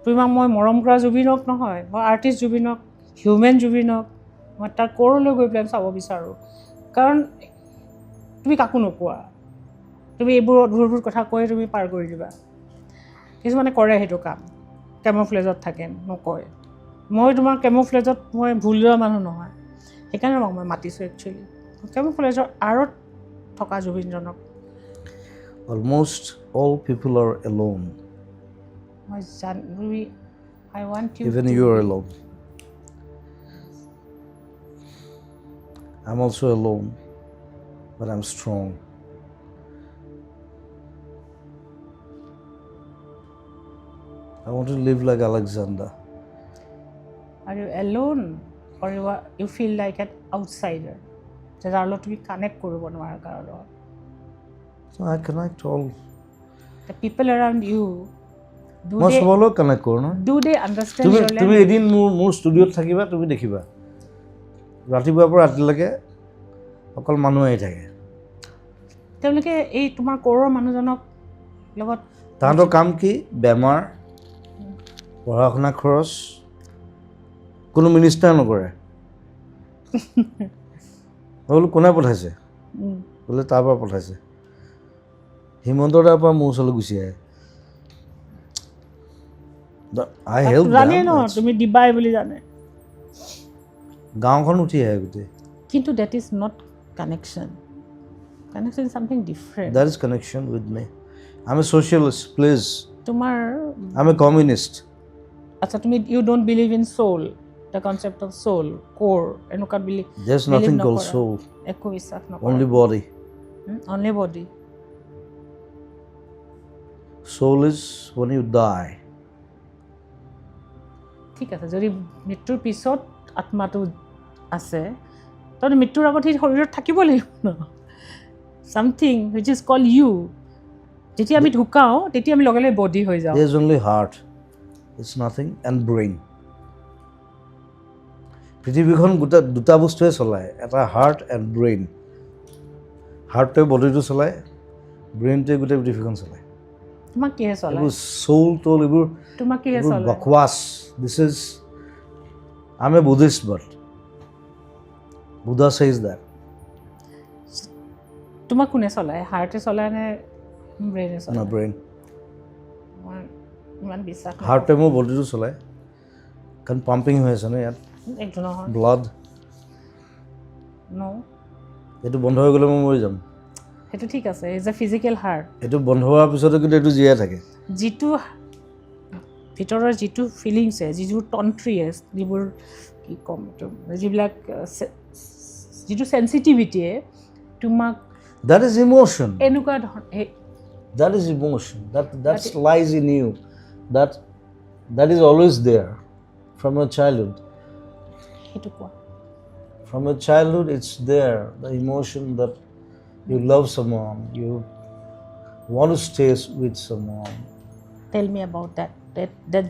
তোমাক মই মৰম কৰা জুবিনক নহয় মই আৰ্টিষ্ট জুবিনক হিউমেন জুবিনক মই তাৰ ক'ৰলৈ গৈ পেলাই চাব বিচাৰোঁ কাৰণ তুমি কাকো নোকোৱা তুমি এইবোৰ অধুৰবোৰ কথা কৈ তুমি পাৰ কৰি দিবা কিছুমানে কৰে সেইটো কাম কেমোফ্লেজত থাকে নকয় মই তোমাৰ কেমোফ্লেজত মই ভুল লোৱা মানুহ নহয় সেইকাৰণে মই মাতিছোঁ একচুৱেলি কেমোফ্লেজৰ আঁৰত থকা জুবিনজনক Almost all people are alone. মই I want you Even to you are alone. I'm also alone, but I'm strong. I want to live like Alexander. Are you alone or you feel like an outsider? যাৰ লগত তুমি connect কৰিব নোৱাৰা কাৰো লগত So I connect all. The people around you মই সবৰ লগত কানেক্ট কৰোঁ ন do they understand তুমি your তুমি language? এদিন মোৰ ষ্টুডিঅ'ত থাকিবা তুমি দেখিবা ৰাতিপুৱাৰ পৰা ৰাতিলৈকে অকল মানুহ আহি থাকে তেওঁলোকে এই তোমাৰ ক'ৰৰ মানুহজনক লগত তাহাঁতৰ কাম কি বেমাৰ পঢ়া শুনা খৰচ কোনো মিনিষ্টাৰ নকৰে মই বোলো কোনে পঠাইছে বোলে তাৰ পৰা পঠাইছে হিমন্ত দাৰ পৰা মোৰ ওচৰলৈ গুচি আহে আই হেল্প জানে ন তুমি দিবাই বুলি জানে গাঁওখন উঠি আহে গোটেই কিন্তু that is not connection is something different that is connection with me I'm a socialist please তোমাৰ I'm a communist আচ্ছা তুমি you don't believe in soul the concept of soul core এনেকুৱা believe there's nothing called soul একো বিশ্বাস নকৰা only body only body soul is when you die ঠিক আছে যদি মৃত্যুৰ পিছত আত্মাটো আছে তখন মৃত্যুৰ আগত সেই শৰীৰত থাকিব লাগিব ন something which is called you যেতিয়া আমি ঢুকাও তেতিয়া আমি লগে লগে বডি হৈ যাওঁ there's only heart it's nothing and brain পৃথিৱীখন দুটা বস্তুৱে চলায় এটা হাৰ্ট এণ্ড ব্ৰেইন হাৰ্টটোৱে বডিটো চলায় ব্ৰেইনটোৱে গোটেই পৃথিৱীখন চলায় তোমাক কিহে চলায় এইবোৰ চৌল তোল এইবোৰ তোমাক কিহে চলায় বকৱাছ this is I am a Buddhist but Buddha says that তোমাক কোনে চলায় হাৰ্টে চলায় নে ব্ৰেইনে না চলায় ব্ৰেইন মই ইমান বিশ্বাস নকৰোঁ। হাৰ্টটোৱে মোৰ বডিটো চলায় কাৰণ পাম্পিং হৈ আছে ন ইয়াত একটো নহয় ব্লাড ন এইটো বন্ধ হৈ গ'লে মই মৰি যাম সেইটো ঠিক আছে ইজ এ ফিজিকেল হাৰ্ট এইটো বন্ধ হোৱাৰ পিছতো কিন্তু এইটো জীয়াই থাকে যিটো ভিতৰৰ যিটো ফিলিংছে যিবোৰ তন্ত্ৰীয়ে যিবোৰ কি ক'ম এইটো যিবিলাক যিটো চেঞ্চিটিভিটিয়ে তোমাক that is emotion এনেকুৱা ধৰণৰ that is emotion that lies in you that is always there from your childhood সেইটো কোৱা from your childhood it's there the emotion that you love someone you want to stay with someone tell me about that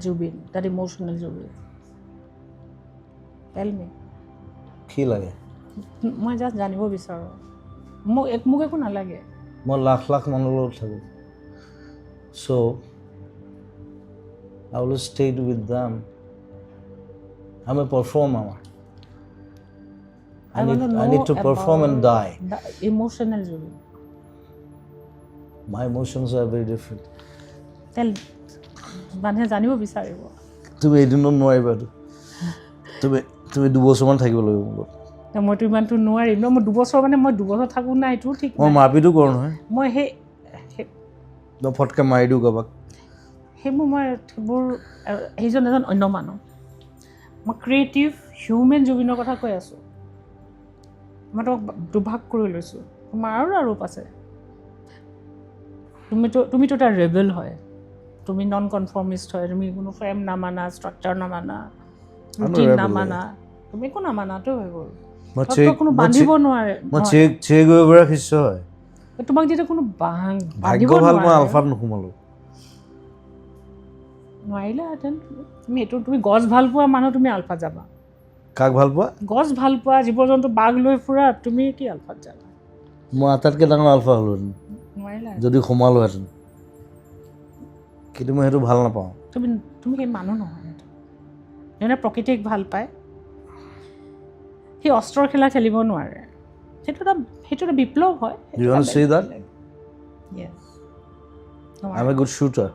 Jubin that emotional Jubin tell me কি লাগে মই just জানিব বিচাৰোঁ মোক একো নালাগে মই লাখ লাখ মানুহৰ লগত থাকোঁ so I will stay with them I'm a performer I need to perform and die the emotional Jubin my emotions are very different tell মানুহে জানিব বিচাৰিব তুমি এদিনত নোৱাৰিবা তুমি দুবছৰমান থাকিব লাগিব মোৰ মইতো ইমানটো নোৱাৰিম ন মই দুবছৰ মানে মই দুবছৰ থাকোঁ নাই এইটো ঠিক মই মাৰপিটো কৰোঁ নহয় মই সেই মই ফটকৈ মাৰি দিওঁ কাৰোবাক সেইবোৰ সেইজন এজন অন্য মানুহ মই ক্ৰিয়েটিভ হিউমেন জুবিনৰ কথা কৈ আছোঁ মই তোমাক দুভাগ কৰি লৈছোঁ তোমাৰ আৰু ৰূপ আছে তুমিতো এটা ৰেবেল হয় তুমি নন কনফৰ্মিষ্ট হয় তুমি কোনো ফ্ৰেম নামানা ষ্ট্ৰাকচাৰ নামানা ৰুটিন নামানা তুমি একো নামানাতো হৈ গ'ল কোনো বান্ধিব নোৱাৰে মই চেক গৈ পৰা শিষ্য হয় তোমাক যেতিয়া কোনো ভাগ্য ভাল মই আলফাত নোসোমালোঁ নোৱাৰিলাহেঁতেন তুমি গছ ভাল পোৱা মানুহ তুমি আলফাত যাবা কাক ভাল পোৱা গছ ভাল পোৱা জীৱ জন্তু বাঘ লৈ ফুৰা তুমি কি আলফাত যাবা মই আটাইতকৈ ডাঙৰ আলফা হ'লোহেঁতেন নোৱাৰিলা যদি সোমালোহেঁতেন, কিন্তু মই সেইটো ভাল নাপাওঁ। তুমি সেই মানুহ নহয় সেইটো। যোনে প্ৰকৃতিক ভাল পায় সি অস্ত্ৰৰ খেলা খেলিব নোৱাৰে। সেইটো এটা বিপ্লৱ হয়। You want to say that? Yes. I'm a good shooter.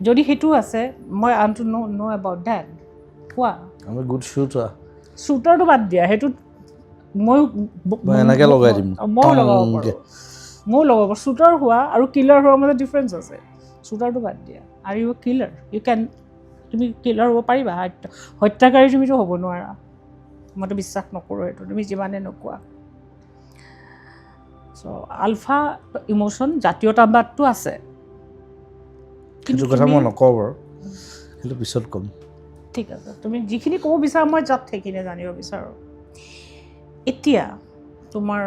যদি সেইটো আছে, মই আন টু know about that. কোৱা। I'm a good shooter. শ্বুটাৰটো বাদ দিয়া, সেইটোত মই এনেকৈ লগাই দিম। ময়ো লগাব পাৰোঁ। শ্বুটাৰ হোৱা আৰু কিলাৰ হোৱাৰ মাজত ডিফাৰেঞ্চ আছে। শ্বুটাৰটো বাদ দিয়া। আৰু ইউ কিলাৰ, তুমি কিলাৰ হ'ব পাৰিবা, হত্যাকাৰী তুমিতো হ'ব নোৱাৰা। মইতো বিশ্বাস নকৰোঁ সেইটো, তুমি যিমানে নোকোৱা। চ' আলফা ইম'শ্যন, জাতীয়তাবাদটো আছে। সেইটো কথা মই নকওঁ বাৰু, সেইটো পিছত ক'ম। ঠিক আছে, তুমি যিখিনি ক'ব বিচাৰা মই যাত সেইখিনি জানিব বিচাৰোঁ। এতিয়া তোমাৰ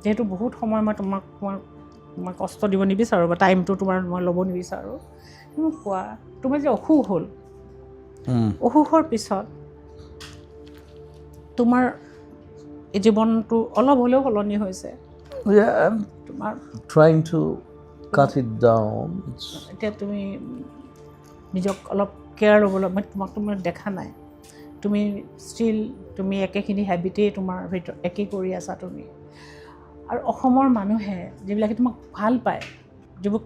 যিহেতু বহুত সময় মই তোমাক কষ্ট দিব নিবিচাৰোঁ বা টাইমটো তোমাৰ মই ল'ব নিবিচাৰোঁ, তুমি কোৱা, তোমাৰ যে অসুখ হ'ল, অসুখৰ পিছত তোমাৰ এই জীৱনটো অলপ হ'লেও সলনি হৈছে। তোমাৰ trying to cut it down. এতিয়া তুমি নিজক অলপ কেয়াৰ ল'বলৈ, মই দেখা নাই, তুমি ষ্টিল তুমি একেখিনি হেবিটেই তোমাৰ ভিতৰত একেই কৰি আছা তুমি। আৰু অসমৰ মানুহে যিবিলাকে তোমাক ভাল পায়, যিবোৰ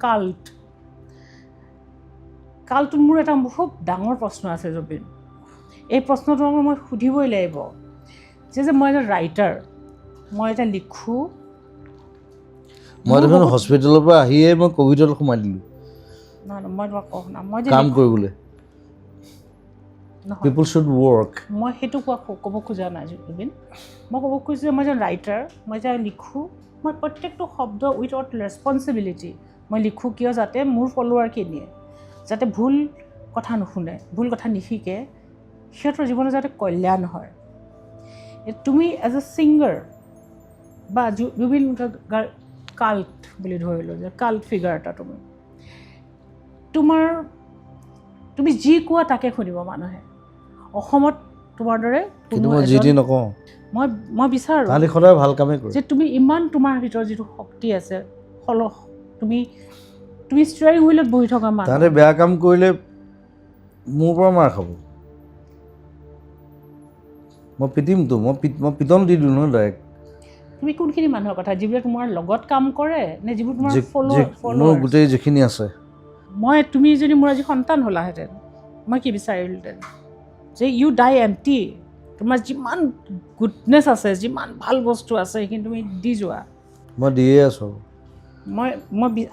কালটোত মোৰ এটা খুব ডাঙৰ প্ৰশ্ন আছে জুবিন। এই প্ৰশ্নটো মই সুধিবই লাগিব যে মই এজন ৰাইটাৰ, মই এটা লিখোঁ। মই দেখোন হস্পিটেলৰ পৰা আহিয়ে মই ক'ভিডত সোমাই দিলোঁ। নহয়, মই তোমাক কওঁ না, মই যে কাম কৰিবলৈ। People should work. মই সেইটো ক'ব খোজা নাই জুবিন। মই ক'ব খুজিছোঁ যে মই এজন ৰাইটাৰ, মই যে লিখোঁ, মই প্ৰত্যেকটো শব্দ উইথআউট ৰেছপনচিবিলিটি মই লিখোঁ, কিয় যাতে মোৰ ফলোৱাৰখিনিয়ে যাতে ভুল কথা নুশুনে, ভুল কথা নিশিকে, সিহঁতৰ জীৱনত যাতে কল্যাণ হয়। তুমি এজ এ ছিংগাৰ বা জুবিন কাল্ট বুলি ধৰিলোঁ যে কাল্ট ফিগাৰ এটা তুমি যি কোৱা তাকে শুনিব মানুহে। অসমত তোমাৰ দৰে কিন্তু মই যি টি নকওঁ, মই বিচাৰোঁ তাহাঁতি সদায় ভাল কামেই কৰে। যে তুমি ইমান তোমাৰ ভিতৰত যিটো শক্তি আছে, তুমি ষ্টিয়াৰিং হুইলত বহি থকা মানুহ, তাহাঁতে বেয়া কাম কৰিলে মোৰ পৰা মাৰ খাব, মই পিটিমতো, মই পিটন দি দিওঁ নহয় ডাইৰেক্ট। তুমি কোনখিনি মানুহৰ কথা, যিবিলাক তোমাৰ লগত কাম কৰে নে যিবোৰ তোমাৰ মোৰ গোটেই যিখিনি আছে। তুমি যদি মোৰ আজি সন্তান হ'লাহেঁতেন, মই কি বিচাৰিলোহেঁতেন যে ইউ ডাই এম্পটি। তোমাৰ যিমান গুডনেছ আছে, যিমান ভাল বস্তু আছে, সেইখিনি তুমি দি যোৱা। মই দিয়ে আছোঁ।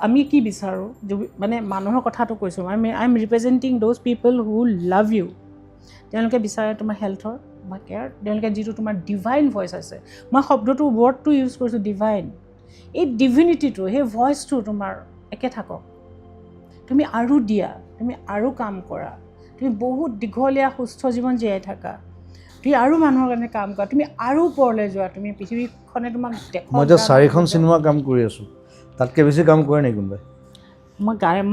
আমি কি বিচাৰোঁ, মানে মানুহৰ কথাটো কৈছোঁ, I am ৰিপ্ৰেজেণ্টিং those people who love you. তেওঁলোকে বিচাৰে তোমাৰ হেল্থৰ বা কেয়াৰ, তেওঁলোকে যিটো তোমাৰ ডিভাইন ভইচ আছে, মই ৱৰ্ডটো ইউজ কৰিছোঁ ডিভাইন। এই ডিভিনিটিটো, সেই ভইচটো তোমাৰ একে থাকক। তুমি আৰু দিয়া, তুমি আৰু কাম কৰা, তুমি বহুত দীঘলীয়া সুস্থ জীৱন জীয়াই থাকা, তুমি আৰু মানুহৰ কাৰণে কাম কৰা, তুমি আৰু ওপৰলৈ যোৱা, তুমি পৃথিৱীখনে তোমাক দেখক। মই এতিয়া 4খন চিনেমা কাম কৰি আছোঁ, তাতকৈ বেছি কাম কৰে নেকি কোনোবাই?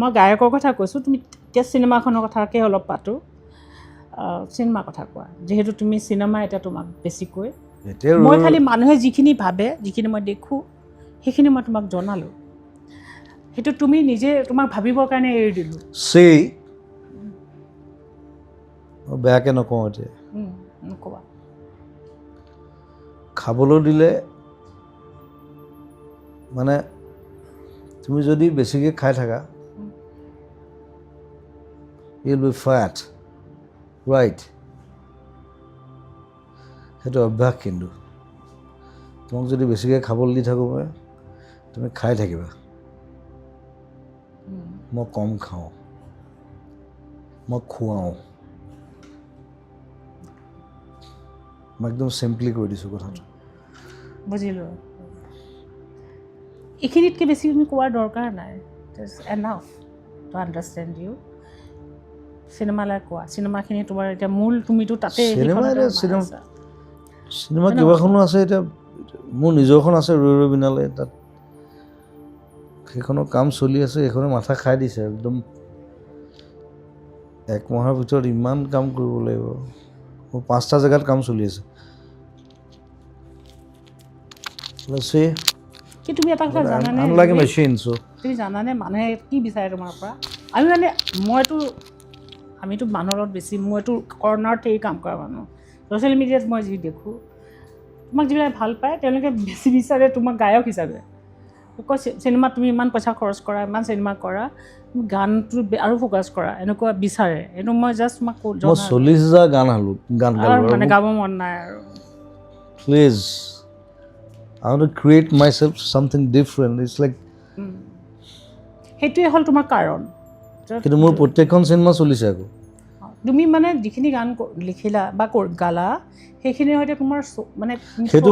মই গায়কৰ কথা কৈছোঁ। তুমি এতিয়া চিনেমাখনৰ কথাকে অলপ পাতোঁ। চিনেমাৰ কথা কোৱা, যিহেতু তুমি চিনেমা এতিয়া তোমাক বেছিকৈ, মই খালি মানুহে যিখিনি ভাবে, যিখিনি মই দেখোঁ, সেইখিনি মই তোমাক জনালোঁ। সেইটো তুমি নিজে তোমাক ভাবিবৰ কাৰণে এৰি দিলোঁ। বেয়াকৈ নকওঁ এতিয়া, নক'বা। খাবলৈ দিলে মানে তুমি যদি বেছিকৈ খাই থাকা, you'll be fat, right? সেইটো অভ্যাস। কিন্তু তোমাক যদি বেছিকৈ খাবলৈ দি থাকোঁ মই, তুমি খাই থাকিবা। মই কম খাওঁ, মই খুৱাওঁ। মই একদম চিম্পলি কৈ দিছোঁ কথাটো। বুজিলোঁ। এইখিনিতকৈ বেছি তুমি কোৱাৰ দৰকাৰ নাই। Just enough to understand you. চিনেমালৈ কোৱা, চিনেমাখিনি তোমাৰ এতিয়া মূল, তুমিতো তাতে চিনেমা কেইবাখনো আছে। এতিয়া মোৰ নিজৰখন আছে, ৰৈ ৰৈ বিনালে, তাত সেইখনৰ কাম চলি আছে। সেইখনে মাথা খাই দিছে একদম। 1 মাহৰ ভিতৰত ইমান কাম কৰিব লাগিব। মোৰ 5টা জেগাত কাম চলি আছে। Let's see. কি তুমি এটা কথা জানানে I'm like a machine, so. তুমি জানানে মানুহে কি বিচাৰে তোমাৰ পৰা আমিতো মানুহৰ লগত বেছি মইতো কৰ্ণাৰত এই কাম কৰা মানুহ ছ'চিয়েল মিডিয়াত মই যি দেখোঁ তোমাক যিবিলাক ভাল পায় তেওঁলোকে বেছি বিচাৰে তোমাক গায়ক হিচাপে কয় চিনেমাত তুমি ইমান পইচা খৰচ কৰা ইমান চিনেমা কৰা গানটো আৰু ফ'কাছ কৰা এনেকুৱা বিচাৰে এইটো মই জাষ্ট তোমাক মই 40,000 গান গালো মানে গাব মন নাই আৰু please I want to create myself something different. It's like সেইটোৱে হ'ল তোমাৰ কাৰণ কিন্তু মোৰ প্ৰত্যেকখন চিনেমা চলিছে আকৌ তুমি মানে যিখিনি গান লিখিলা বা গালা সেইখিনিৰ সৈতে তোমাৰ মানে সেইটো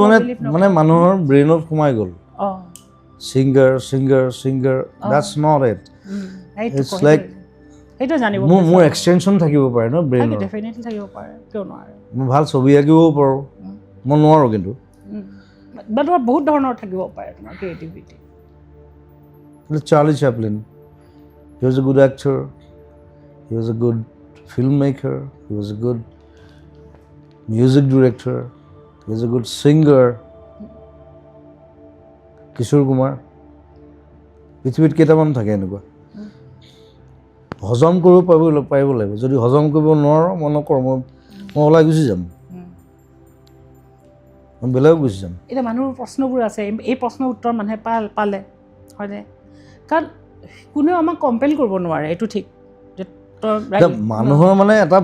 মানে মানুহৰ ব্ৰেইনত সোমাই গ'ল singer that's not it it's like সেইটো জানিব মোৰ এক্সটেনশন থাকিব পাৰে ন ব্ৰেইনৰ ডেফিনেটলি থাকিব পাৰে কিয় নোৱাৰে মই ভাল ছবি আঁকিবও পাৰোঁ মই নোৱাৰোঁ কিন্তু বা তোমাৰ বহুত ধৰণৰ থাকিব পাৰে তোমাৰ creativity Charlie Chaplin, he was a good actor, he was a good filmmaker, he was a good music director, he was a good singer. Kishore Kumar, পৃথিৱীত কেইটামান থাকে এনেকুৱা হজম কৰিব পাৰিব লাগিব যদি হজম কৰিব নোৱাৰো মই নকৰোঁ মই ওলাই গুচি যাম মই বেলেগ গুচি যাম এতিয়া মানুহৰ প্ৰশ্নবোৰ আছে এই প্ৰশ্নৰ উত্তৰ মানুহে পালে হয়নে কাৰণ কোনেও আমাক কম্পেল কৰিব নোৱাৰে এইটো ঠিক মানুহৰ মানে এটা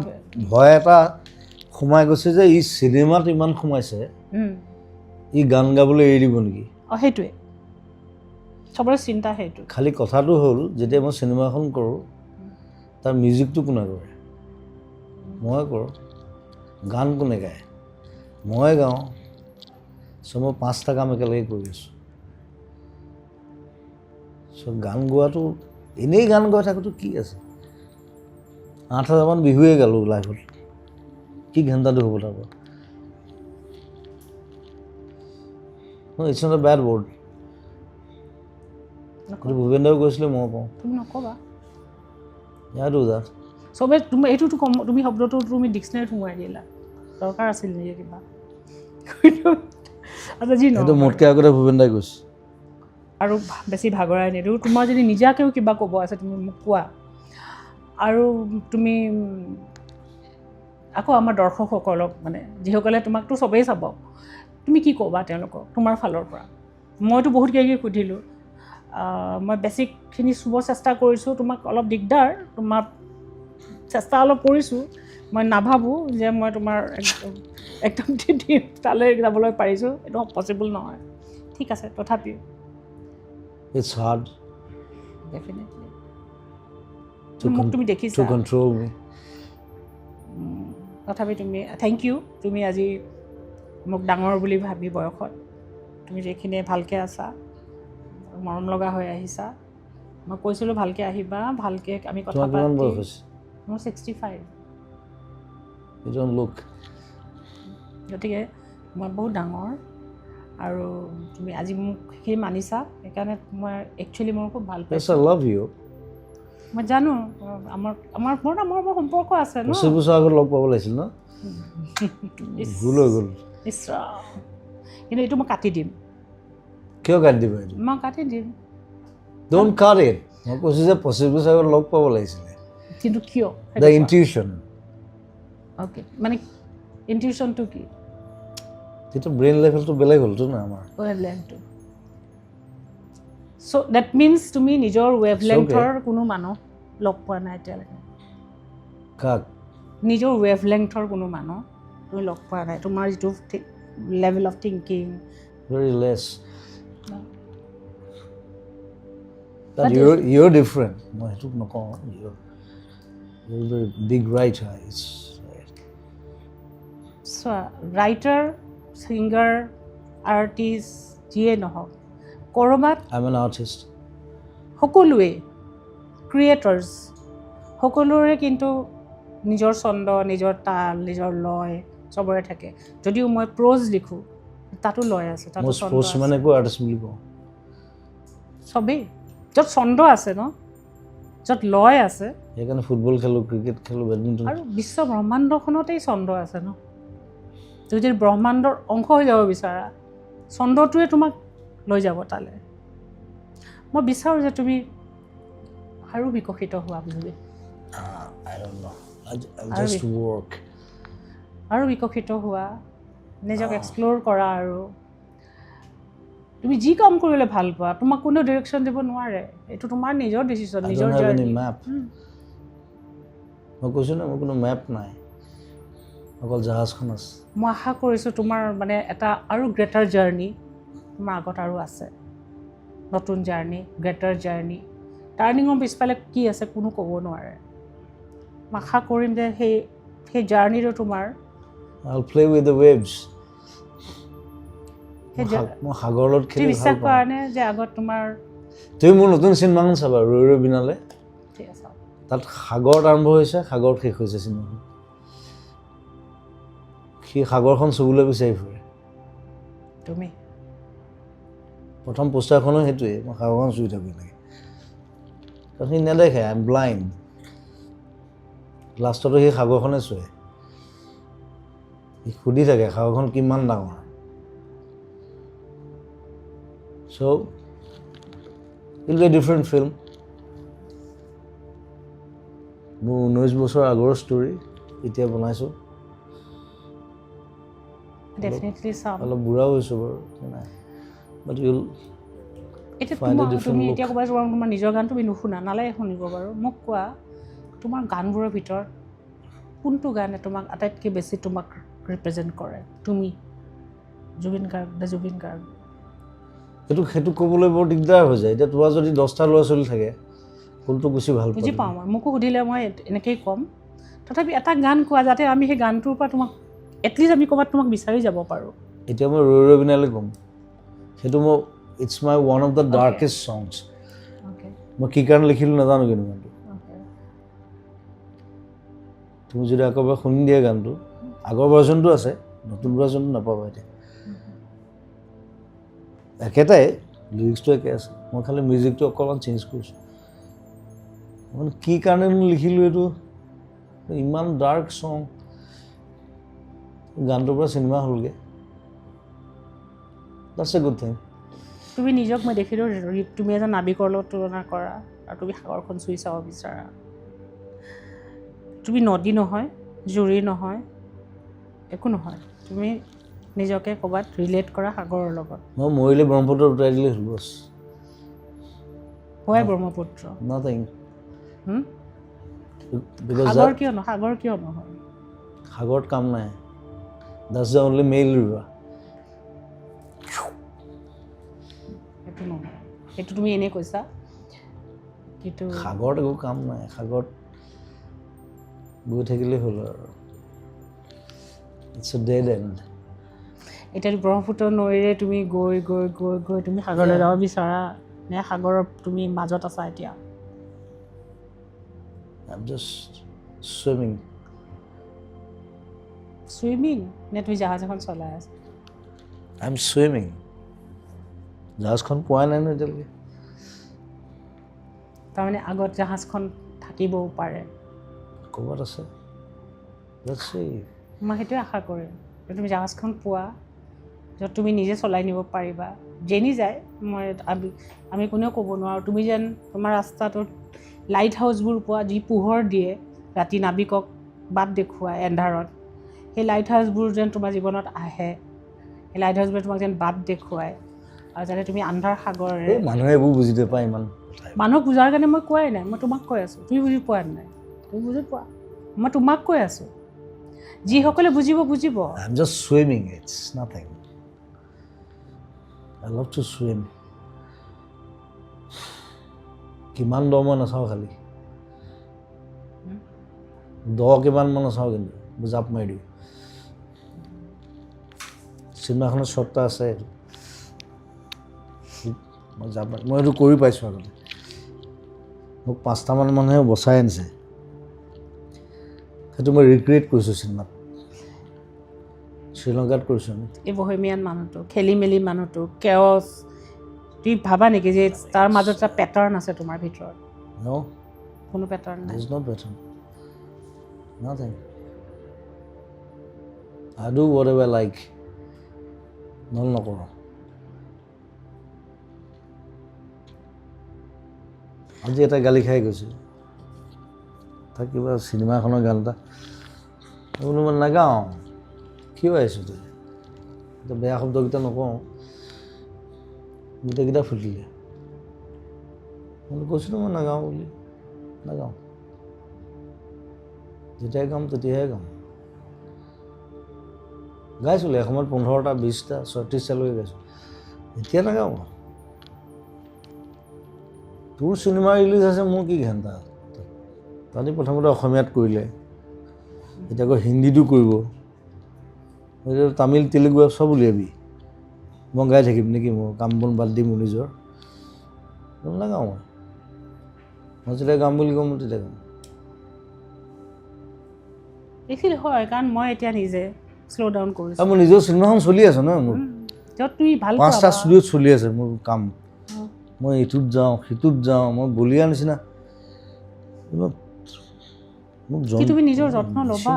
ভয় এটা সোমাই গৈছে যে ই চিনেমাত ইমান সোমাইছে ই গান গাবলৈ এৰি দিব নেকি সেইটোৱে চবৰে চিন্তা সেইটো খালি কথাটো হ'ল যেতিয়া মই চিনেমা এখন কৰোঁ তাৰ মিউজিকটো কোনে কৰে মই কৰোঁ গান কোনে গায় মই গাওঁ চ' মই 5টা কাম একেলগে কৰি আছোঁ চ' গান গোৱাটো এনেই গান গাই থাকোঁতো কি আছে 8,000 মান বিহুৱে গালোঁ লাইফত কি ঘণ্টাটো হ'ব তাৰ পৰা it's not a bad word Bhupen দাও কৈছিলে মই কওঁ তুমি নক'বা চবে তুমি এইটোতো তুমি শব্দটো তুমি ডিক্সনেৰীত সোমোৱাই দিলা দৰকাৰ আছিল নেকি কিবা আচ্ছা যি নহয় মোতকৈ আগতে ভূপেন দাই কৈছে আৰু বেছি ভাগৰাই নিদিওঁ তোমাৰ যদি নিজাকেও কিবা ক'ব আছে তুমি মোক কোৱা আৰু তুমি আকৌ আমাৰ দৰ্শকসকলক মানে যিসকলে তোমাকতো চবেই চাব তুমি কি ক'বা তেওঁলোকক তোমাৰ ফালৰ পৰা মইতো বহুত কিবা কিবি সুধিলোঁ মই বেছিকখিনি চুব চেষ্টা কৰিছোঁ তোমাক অলপ দিগদাৰ তোমাৰ চেষ্টা অলপ কৰিছোঁ মই নাভাবোঁ যে মই তোমাৰ একদম তালৈ যাবলৈ পাৰিছোঁ এইটো পচিবল নহয় ঠিক আছে তথাপিও It's hard. Definitely. To control me. তথাপি তুমি থেংক ইউ তুমি আজি মোক ডাঙৰ বুলি ভাবি বয়সত তুমি যিখিনি ভালকৈ আছা মৰম লগা হৈ আহিছা মই কৈছিলোঁ ভালকৈ আহিবা ভালকৈ আমি কথা পাতি মোৰ 65 You don't look. গতিকে মই বহুত ডাঙৰ আৰু তুমি আজি মোক সেইখিনি মানিছা সেইকাৰণে মই একচুৱেলি মোৰ খুব ভাল পাইছোঁ I love you. মই জানো আমাৰ সম্পৰ্ক আছে ন 25 বছৰ আগত লগ পাব লাগিছিল ন ভুল হৈ গ'ল কিন্তু এইটো মই কাটি দিম কিয় কাটি দিবা এইটো মই কাটি দিম Don't cut it. মই কৈছোঁ যে 25 বছৰ আগত লগ পাব লাগিছিলে কিন্তু কিয় The intuition. অ'কে মানে ইনটিউশ্যনটো কি সেইটো ব্ৰেইন লেভেলটো বেলেগ হ'লতো না আমাৰ ৱেভলেংথটো চ' ডেট মিনছ তুমি নিজৰ ৱেভলেংথৰ কোনো মানুহ লগ পোৱা নাই এতিয়ালৈকে কাক নিজৰ ৱেভলেংথৰ কোনো মানুহ তুমি লগ পোৱা নাই তোমাৰ যিটো level of thinking very less that you're different মই সেইটো নকওঁ you're very big writer so writer singer artist যিয়ে নহওক কৰবাত I'm an artist সকলোৱে ক্ৰিয়েটৰ্ছ সকলোৰে কিন্তু নিজৰ ছন্দ নিজৰ তাল নিজৰ লয় চবৰে থাকে যদিও মই প্ৰ'জ লিখোঁ তাতো লয় আছে তাতো ছন্দ আছে মানে কো আৰ্টিষ্ট বুলি কওঁ চবেই য'ত ছন্দ আছে ন য'ত লয় আছে সেইকাৰণে ফুটবল খেলোঁ ক্ৰিকেট খেলোঁ বেডমিণ্টন আৰু বিশ্ব ব্ৰহ্মাণ্ডখনতেই ছন্দ আছে ন তুমি যদি ব্ৰহ্মাণ্ডৰ অংশ হৈ যাব বিচাৰা ছন্দটোৱে তোমাক লৈ যাব তালৈ মই বিচাৰোঁ যে তুমি আৰু বিকশিত হোৱা Zubeen I don't know. I'll just work. আৰু বিকশিত হোৱা নিজক এক্সপ্ল'ৰ কৰা আৰু তুমি যি কাম কৰিলে ভাল পোৱা তোমাক কোনেও ডিৰেকশ্যন দিব নোৱাৰে এইটো তোমাৰ নিজৰ ডিচিশ্যন I নিজৰ don't have journey any map. মই কৈছোঁ না মোৰ কোনো মেপ নাই অকল জাহাজখন আছে মই আশা কৰিছোঁ তোমাৰ মানে এটা আৰু গ্ৰেটাৰ জাৰ্নি তোমাৰ আগত আৰু আছে নতুন জাৰ্নি গ্ৰেটাৰ জাৰ্নি টাৰ্ণিঙৰ পিছফালে কি আছে কোনো ক'ব নোৱাৰে মই আশা কৰিম যে সেই জাৰ্নিটো তোমাৰ I'll play with the waves. সেই মই সাগৰত তুমি খেলি ভাল বিশ্বাস পাওঁ কৰা নে যে আগত তোমাৰ তুমি মোৰ নতুন চিনেমাখন চাবা ৰৈ ৰৈ বিনালে ঠিক আছে তাত সাগৰত আৰম্ভ হৈছে সাগৰত শেষ হৈছে চিনেমাখন সি সাগৰখন চুবলৈ বিচাৰি ফুৰে তুমি প্ৰথম পোষ্টাৰখনো সেইটোৱে মই সাগৰখন চুই থাকোঁ লাগে কাৰণ সি নেদেখে আই এম ব্লাইণ্ড লাষ্টতো সেই সাগৰখনে চুৱে সি সুধি থাকে সাগৰখন কিমান ডাঙৰ so' it will be a different film মোৰ 19 বছৰ আগৰ ষ্টৰী এতিয়া বনাইছোঁ ডেফিনেটলি চাম অলপ বুঢ়াও হৈছোঁ বাৰু নাই বাট ইউল এতিয়া Find a different তুমি look. এতিয়া ক'বা তোমাৰ নিজৰ গান তুমি নুশুনা নালাগে শুনিব বাৰু মোক কোৱা তোমাৰ গানবোৰৰ ভিতৰত কোনটো গানে তোমাক আটাইতকৈ বেছি তোমাক ৰিপ্ৰেজেণ্ট কৰে তুমি জুবিন গাৰ্গ দ্য জুবিন গাৰ্গ সেইটো ক'বলৈ বৰ দিগদাৰ হৈ যায় এতিয়া তোমাৰ যদি 10টা ল'ৰা ছোৱালী থাকে কোনটো বেছি ভাল বুজি পোৱা পাওঁ মই মোকো সুধিলে মই এনেকেই ক'ম তথাপি এটা গান কোৱা যাতে আমি সেই গানটোৰ পৰা তোমাক এটলিষ্ট আমি ক'ৰবাত তোমাক বিচাৰি যাব পাৰোঁ এতিয়া মই ৰৈ ৰৈ বিনালে ক'ম সেইটো মই it's my one of the darkest songs okay মই কি কাৰণে লিখিলোঁ নাজানো কিন্তু গানটো অ'কে তুমি যদি আকৌ এবাৰ শুনি দিয়া গানটো আগৰ ভাৰ্জনটো আছে নতুন ভাৰ্জনটো নাপাবা এতিয়া একেটাই লিৰিক্সটো একে আছে মই খালি মিউজিকটো অকণমান চেঞ্জ কৰিছোঁ মানে কি কাৰণে লিখিলোঁ এইটো ইমান ডাৰ্ক ছং গানটোৰ পৰা চিনেমা হ'লগৈ দ্যাটছ এ গুড থিং তুমি নিজক মই দেখিলোঁ তুমি এজন নাবিকৰ লগত তুলনা কৰা আৰু তুমি সাগৰখন চুই চাব বিচাৰা তুমি নদী নহয় জুৰি নহয় একো নহয় তুমি নিজকে ক'ৰবাত ৰিলেট কৰা সাগৰৰ লগত মই মৰিলে ব্ৰহ্মপুত্ৰ উটাই দিলে হ'ল বছ হোৱাই ব্ৰহ্মপুত্ৰ নাথিং বিকজ সাগৰ কিয় নহয় সাগৰত কাম নাই that's the only mail river সেইটো নহয় সেইটো তুমি এনেই কৈছা কিন্তু সাগৰত একো কাম নাই সাগৰত গৈ থাকিলেই হ'ল আৰু ইটছ এ ডেড এণ্ড এতিয়া ব্ৰহ্মপুত্ৰ নৈৰে তুমি গৈ গৈ গৈ গৈ তুমি সাগৰলৈ যাব বিচাৰা নে সাগৰৰ তুমি মাজত আছা এতিয়া I'm just swimming. চুইমিং নে তুমি জাহাজ এখন চলাই আছা I'm swimming. জাহাজখন পোৱা নাই ন এতিয়ালৈকে তাৰমানে আগত জাহাজখন থাকিবও পাৰে ক'ৰবাত আছে Let's see. মই সেইটোৱে আশা কৰিম যে তুমি জাহাজখন পোৱা য'ত তুমি নিজে চলাই নিব পাৰিবা যেনি যায় মই আমি কোনেও ক'ব নোৱাৰোঁ তুমি যেন তোমাৰ ৰাস্তাটোত লাইট হাউচবোৰ পোৱা যি পোহৰ দিয়ে ৰাতি নাবিকক বাট দেখুৱাই এন্ধাৰত সেই লাইট হাউচবোৰ যেন তোমাৰ জীৱনত আহে সেই লাইট হাউচবোৰে তোমাক যেন বাট দেখুৱায় আৰু যাতে তুমি আন্ধাৰ সাগৰেৰে মানুহে এইবোৰ বুজি নাপায় ইমান মানুহক বুজাৰ কাৰণে মই কোৱাই নাই মই তোমাক কৈ আছোঁ তুমি বুজি পোৱা নাই তুমি বুজি পোৱা মই তোমাক কৈ আছোঁ যিসকলে বুজিব I'm just swimming. It's nothing. I love to swim. কিমান দ মই নাচাওঁ খালি দ কিমান মই নাচাওঁ কিন্তু জাপ মাৰি দিওঁ চিনেমাখনত শ্বটটা আছে মই জাপ মাৰি মই এইটো কৰি পাইছোঁ আগতে মোক 5টামান মানুহে বচাই আনিছে সেইটো মই ৰিক্ৰিয়েট কৰিছোঁ চিনেমাত শ্ৰীলংকাত কৰিছোঁ আমি এই বহেমিয়ান মানুহটো খেলি মেলি মানুহটো কেঅছ তুমি ভাবা নেকি যে তাৰ মাজত এটা পেটাৰ্ণ আছে তোমাৰ ভিতৰত No, কোনো পেটাৰ্ণ নাই there's no pattern. Nothing. I do whatever I like. নকৰোঁ আজি এটা গালি খাই গৈছে তাক কিবা চিনেমা এখনৰ গান এটা বোলো মই নাগাওঁ কিয় আহিছোঁ তই এতিয়া বেয়া শব্দকেইটা নকওঁ গোটেইকেইটা ফুটিলে মই কৈছিলোঁ মই নাগাওঁ বুলি নাগাওঁ যেতিয়াই গাম তেতিয়াহে গাম গাইছিলোঁ এসময়ত 15টা 20টা 36টালৈকে গাইছোঁ এতিয়া নাগাওঁ তোৰ চিনেমা ৰিলিজ আছে মোৰ কি ঘণ্টা তাহাঁতি প্ৰথমতে অসমীয়াত কৰিলে এতিয়া আকৌ হিন্দীটো কৰিব তামিল তেলেগু চব উলিয়াবি মই গাই থাকিম নেকি মোৰ কাম বন বাদ দিম মোৰ নিজৰ নাগাওঁ মই যেতিয়া গাম বুলি কওঁ মই তেতিয়া গাম এইখিনি হয় কাৰণ মই এতিয়া নিজে শ্ল' ডাউন কৰিছোঁ মোৰ নিজৰ চিনেমাখন চলি আছে ন মোৰ তুমি ভাল 5টা ষ্টুডিঅ'ত চলি আছে মোৰ কাম মই ইটোত যাওঁ সিটোত যাওঁ মই বলিয়া নিচিনা তুমি নিজৰ যত্ন ল'বা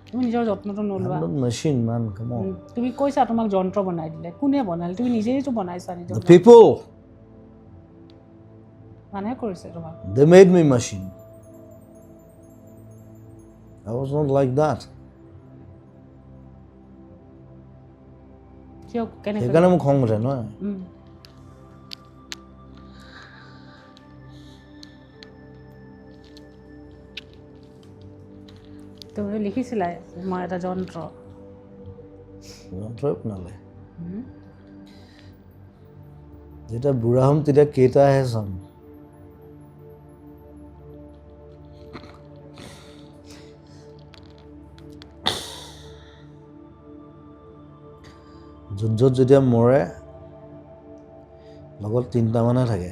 তুমি নিজৰ যত্নটো নলোৱা মেচিন মান কাম তুমি কৈছা তোমাক যন্ত্ৰ বনাই দিলে কোনে বনালে তুমি নিজেইতো বনাইছা নিজৰ people মানুহে কৰিছে তোমাক they made me machine I was not like that কিয় কেনেকৈ সেইকাৰণে মোক খং উঠে নহয় তুমি লিখিছিলা মই এটা যন্ত্ৰই বনালে যেতিয়া বুঢ়া হ'ম তেতিয়া কেইটাহে চাম য'ত যেতিয়া মৰে লগত 3টা মানুহে থাকে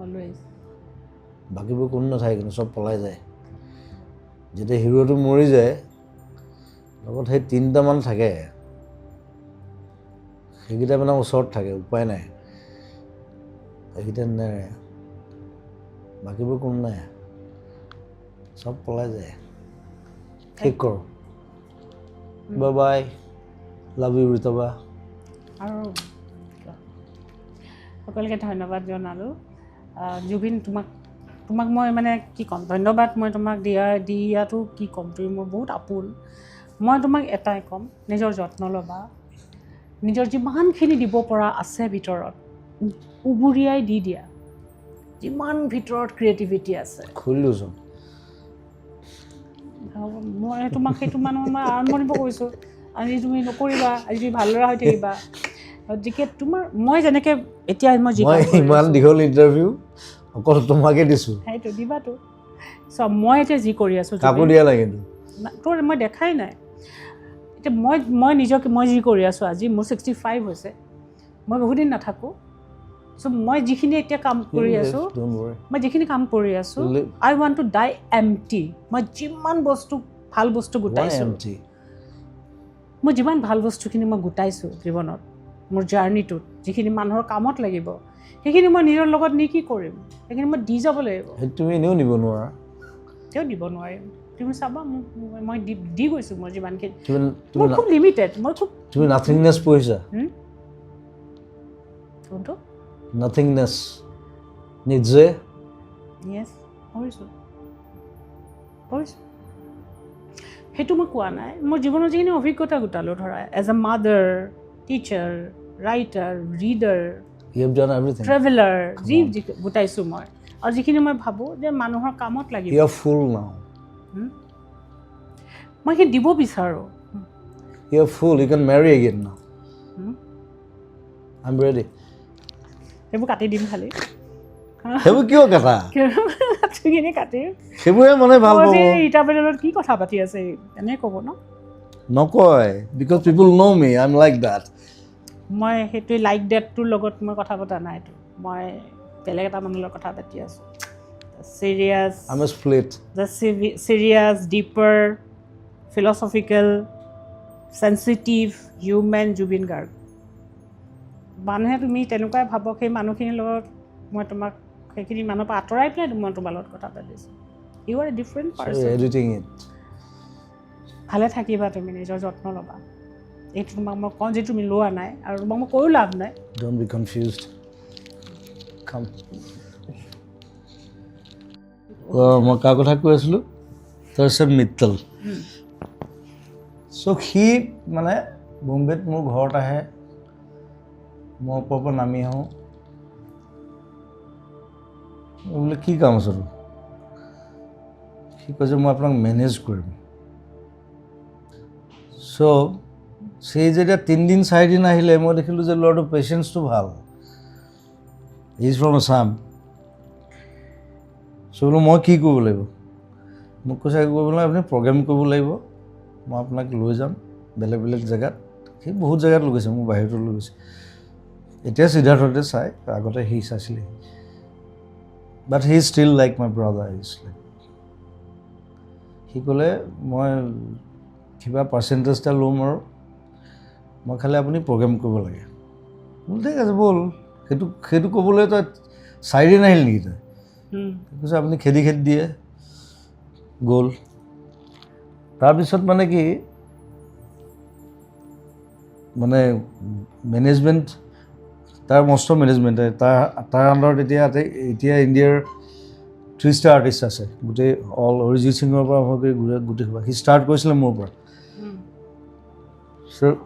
অলৱেজ বাকীবোৰ কোনো নাথাকে কিন্তু চব পলাই যায় যেতিয়া হিৰোটো মৰি যায় লগত সেই 3টা মান থাকে সেইকেইটা মানে ওচৰত থাকে উপায় নাই সেইকেইটা নেৰে বাকীবোৰ কোনো নাই চব পলাই যায় ঠিক কৰ বাই বাই লাভ ইউ ৰিতবা আৰু সকলোকে ধন্যবাদ জনালোঁ জুবিন তোমাক মই মানে কি ক'ম ধন্যবাদ মই তোমাক দিয়াটো কি ক'ম তুমি মোৰ বহুত আপোন মই তোমাক এটাই ক'ম নিজৰ যত্ন ল'বা নিজৰ যিমানখিনি দিব পৰা আছে ভিতৰত উবুৰিয়াই দি দিয়া যিমান ভিতৰত ক্ৰিয়েটিভিটি আছে খুলিলোচোন মই তোমাক সেইটো মানুহ মই আৰম্ভণিৰ পৰা কৈছোঁ আজি তুমি নকৰিবা আজি তুমি ভালদৰে হৈ থাকিবা গতিকে তোমাৰ মই যেনেকৈ এতিয়া মই ইমান দীঘল ইণ্টাৰভিউ অকল তোমাকে দিছোঁ সেইটো দিবাতো চব মই এতিয়া যি কৰি আছোঁ কাকো দিয়া নাই কিন্তু তোৰ মই দেখাই নাই এতিয়া মই নিজকে মই যি কৰি আছোঁ আজি মোৰ 65 হৈছে মই বহুদিন নাথাকোঁ চ' মই যিখিনি এতিয়া কাম কৰি আছোঁ মই যিখিনি কাম কৰি আছোঁ আই ৱান্ট টু ডাই এমটি মই যিমান বস্তু ভাল বস্তু গোটাইছোঁ মই যিমান ভাল বস্তুখিনি মই গোটাইছোঁ জীৱনত মোৰ জাৰ্ণিটোত যিখিনি মানুহৰ কামত লাগিব সেইখিনি মই নিজৰ লগত নি কি কৰিম সেইখিনি মই দি যাব লাগিব তুমি এনেও নিব নোৱাৰা তেওঁ দিব নোৱাৰিম তুমি চাবা মই দি গৈছোঁ মই যিমানখিনি মই খুব লিমিটেড মই খুব তুমি নাথিংনেছ পঢ়িছা কোনটো নাথিংনেছ নিজে য়েছ পঢ়িছোঁ সেইটো মই কোৱা নাই মোৰ জীৱনৰ যিখিনি অভিজ্ঞতা গোটালোঁ ধৰা as a mother teacher writer reader traveller যি গোটাইছোঁ মই আৰু যিখিনি মই ভাবোঁ যে মানুহৰ কামত লাগিব ফুল নাও মই সেইখিনি দিব বিচাৰোঁ ফুল U can Mary again now I am ready সেইবোৰ কাটি দিম খালি সেইবোৰ কিয় কাটা কাটিখিনি কাটিম সেইবোৰে মানে ভাল পাব ৰীতা বেলেলত কি কথা পাতি আছে এনেই ক'ব ন নকয় because people know' me I am like that মই সেইটোৱে লাইক ডেটটোৰ লগত মই কথা পতা নাইতো মই বেলেগ এটা মানুহৰ লগত কথা পাতি আছোঁ serious serious dipper philosophical sensitive human Zubeen Garg মানুহে তুমি তেনেকুৱাই ভাবক সেই মানুহখিনিৰ লগত মই তোমাক সেইখিনি মানুহৰ পৰা আঁতৰাই পেলাই মই তোমাৰ লগত কথা পাতিছোঁ you are a different person ভালে থাকিবা তুমি নিজৰ যত্ন ল'বা এইটো তোমাক মই কওঁ যে তুমি লোৱা নাই আৰু তোমাক মই কৈও লাভ নাই ডোন্ট বি কনফিউজড কাম মই কাৰ কথা কৈ আছিলোঁ তাৰপিছত মিত্তল চ' সি মানে বম্বেত মোৰ ঘৰত আহে মই ওপৰৰ পৰা নামি আহোঁ বোলে কি কাম আছে তোৰ সি কৈছে মই আপোনাক মেনেজ কৰিম চ' সেই যেতিয়া 3 দিন 4 দিন আহিলে মই দেখিলোঁ যে ল'ৰাটোৰ পেচেঞ্চটো ভাল ইজ ফ্ৰম আছাম চ' বোলো মই কি কৰিব লাগিব মোক কৈছে কৰিব নালাগে আপুনি প্ৰগ্ৰেম কৰিব লাগিব মই আপোনাক লৈ যাম বেলেগ বেলেগ জেগাত সি বহুত জেগাত লৈ গৈছে মোক বাহিৰতো লৈ গৈছে এতিয়া সিদ্ধাৰ্থতে চাই আগতে সি চাইছিলে but he still like my brother is like সি ক'লে মই কিবা পাৰ্চেণ্টেজ এটা ল'ম আৰু মই খালি আপুনি প্ৰগ্ৰেম কৰিব লাগে বোলো ঠিক আছে ব'ল সেইটো ক'বলৈ তই 4 দিন আহিল নেকি তই কৈছে আপুনি খেদি দিয়ে গ'ল তাৰপিছত মানে কি মানে মেনেজমেণ্ট তাৰ মস্ত মেনেজমেণ্ট তাৰ আণ্ডাৰত এতিয়া ইণ্ডিয়াৰ 3 ষ্টাৰ আৰ্টিষ্ট আছে গোটেই অল অৰিজিত সিঙৰ পৰা আৰম্ভ কৰি গোটেই সি ষ্টাৰ্ট কৰিছিলে মোৰ পৰা চ'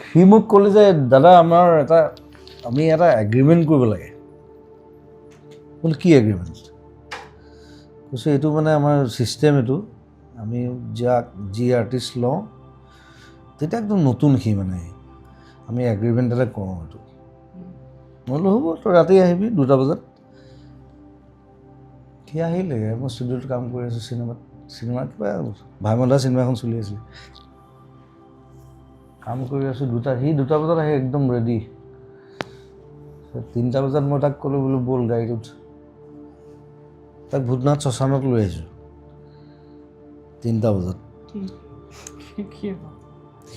সি মোক ক'লে যে দাদা আমি এটা এগ্ৰিমেণ্ট কৰিব লাগে বোলে কি এগ্ৰিমেণ্ট কৈছে এইটো মানে আমাৰ ছিষ্টেম এইটো আমি যি আৰ্টিষ্ট লওঁ তেতিয়া একদম নতুন সি মানে আমি এগ্ৰিমেণ্ট এটা কৰোঁ এইটো মই বোলো হ'ব তই ৰাতি আহিবি 2টা বজাত সি আহিলে মই ষ্টুডিঅ'ত কাম কৰি আছোঁ চিনেমাত কিবা ভাইমন্দা চিনেমা এখন চলি আছিলে কাম কৰি আছোঁ সি 2টা বজাত আহি একদম ৰেডি 3টা বজাত মই তাক ক'লোঁ বোলো ব'ল গাড়ীটোত তাক ভূতনাথ শ্মশানত লৈ আহিছোঁ 3টা বজাত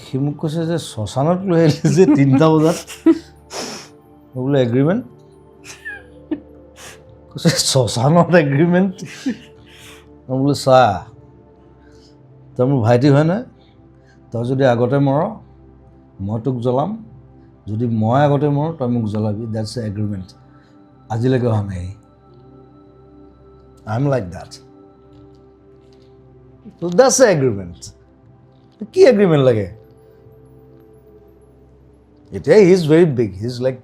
সি মোক কৈছে যে শ্মশানত লৈ আহিলে যে 3টা বজাত মই বোলো এগ্ৰিমেণ্ট কৈছে শ্মশানত এগ্ৰিমেণ্ট মই বোলো চা তই মোৰ ভাইটি হয় নহয় তই যদি আগতে মৰ মই তোক জ্বলাম যদি মই আগতে মৰ তই মোক জ্বলাবি দেটছ এগ্ৰিমেণ্ট আজিলৈকে অহা নাই আই am like that so' that's agreement কি এগ্ৰিমেণ্ট লাগে এতিয়া he is very big he is like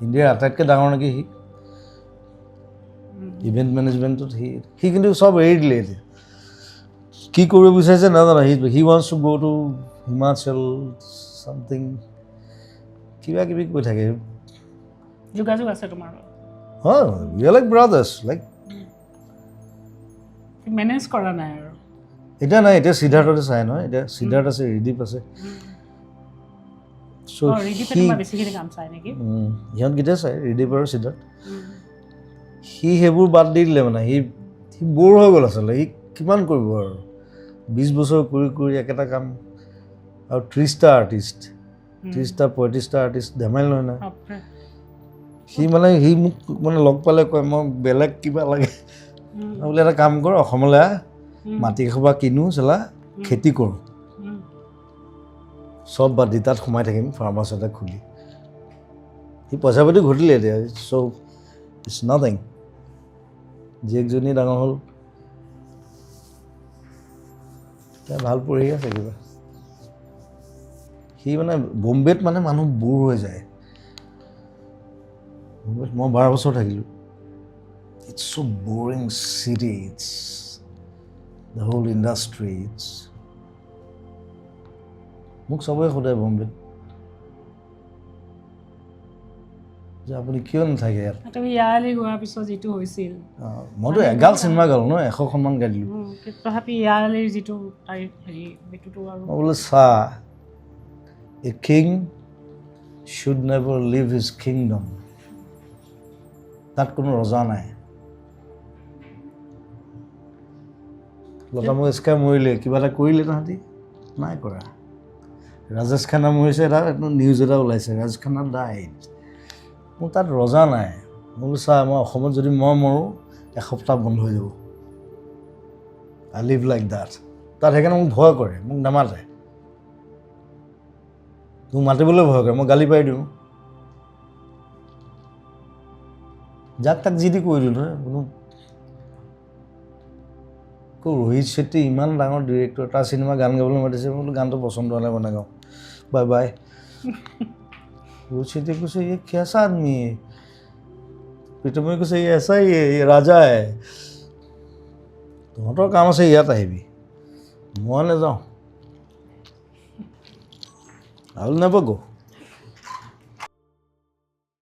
ইণ্ডিয়াৰ আটাইতকৈ ডাঙৰ নেকি সি ইভেণ্ট মেনেজমেণ্টত সি কিন্তু চব এৰি দিলে এতিয়া কি কৰিব বিচাৰিছে নাজানো হি ৱান্টছ টু গ' টু হিমাচল চামথিং কিবা কিবি কৈ থাকে যোগাযোগ আছে তোমাৰ হয় we are like brothers like manage কৰা নাই আৰু এতিয়া নাই এতিয়া সিদ্ধাৰ্থতে চাই নহয় এতিয়া সিদ্ধাৰ্থ আছে ৰিদীপ আছে সিহঁতকেইটাই চাই ৰিদীপ আৰু সিদ্ধাৰ্থ সি সেইবোৰ বাদ দি দিলে মানে সি ব'ৰ হৈ গ'ল আচলতে সি কিমান কৰিব আৰু 20 বছৰ কৰি একেটা কাম আৰু 30টা আৰ্টিষ্ট 30টা 35টা আৰ্টিষ্ট ধেমালি নহয় নহয় সি মোক মানে লগ পালে কয় মই বেলেগ কিবা লাগে বোলে এটা কাম কৰ অসমলৈ মাটি এসোপা কিনো চলা খেতি কৰোঁ চব বাদ দি তাত সোমাই থাকিম ফাৰ্মাচ এটা খুলি সি পইচা পাতি ঘটিলে এতিয়া চ' ইটছ নাথিং জীয়েকজনী ডাঙৰ হ'ল এতিয়া ভাল পঢ়ি আছে কিবা সি মানে বম্বেত মানে মানুহ বোৰ হৈ যায় বম্বেত মই 12 বছৰ থাকিলোঁ it's so' boring city it's the whole industry it's মোক চবেই সোধে বম্বেত যে আপুনি কিয় নাথাকে ইয়াত তুমি ইয়ালৈ গোৱাৰ পিছত যিটো হৈছিল মইতো এগাল চিনেমা গালোঁ ন 100খনমান গাই দিলোঁ তথাপি ইয়ালৈ যিটো হেৰি সেইটোতো আৰু মই বোলো চা a king should never leave his kingdom তাত কোনো ৰজা নাই লতা মংগেশকাৰ মৰিলে কিবা এটা কৰিলে তাহাঁতি নাই কৰা ৰাজেশ খান্না মৰিছে এটা নিউজ এটা ওলাইছে ৰাজেশ খান্না ডাইড মোৰ তাত ৰজা নাই মই বোলো চা মই অসমত যদি মই মৰোঁ এসপ্তাহ বন্ধ হৈ যাব আই লিভ লাইক দেট তাত সেইকাৰণে মোক ভয় কৰে মোক নামাতে মোক মাতিবলৈ ভয় কৰে মই গালি পাৰি দিওঁ যাক তাক যি দি কৈ দিওঁ নহয় কোনো আকৌ ৰোহিত শেট্টি ইমান ডাঙৰ ডিৰেক্টৰ, তাৰ চিনেমা গান গাবলৈ মাতিছে, মই বোলো গানটো পচন্দ হ'লে মই নাগাওঁ, বাই বাই। ৰোহিত শেট্টিয়ে কৈছে ये कैसा आदमी है, প্ৰীতমে কৈছে ये ऐसा ही है, ये राजा है, তহঁতৰ কাম আছে ইয়াত আহিবি, মই নাযাওঁ। I will never go.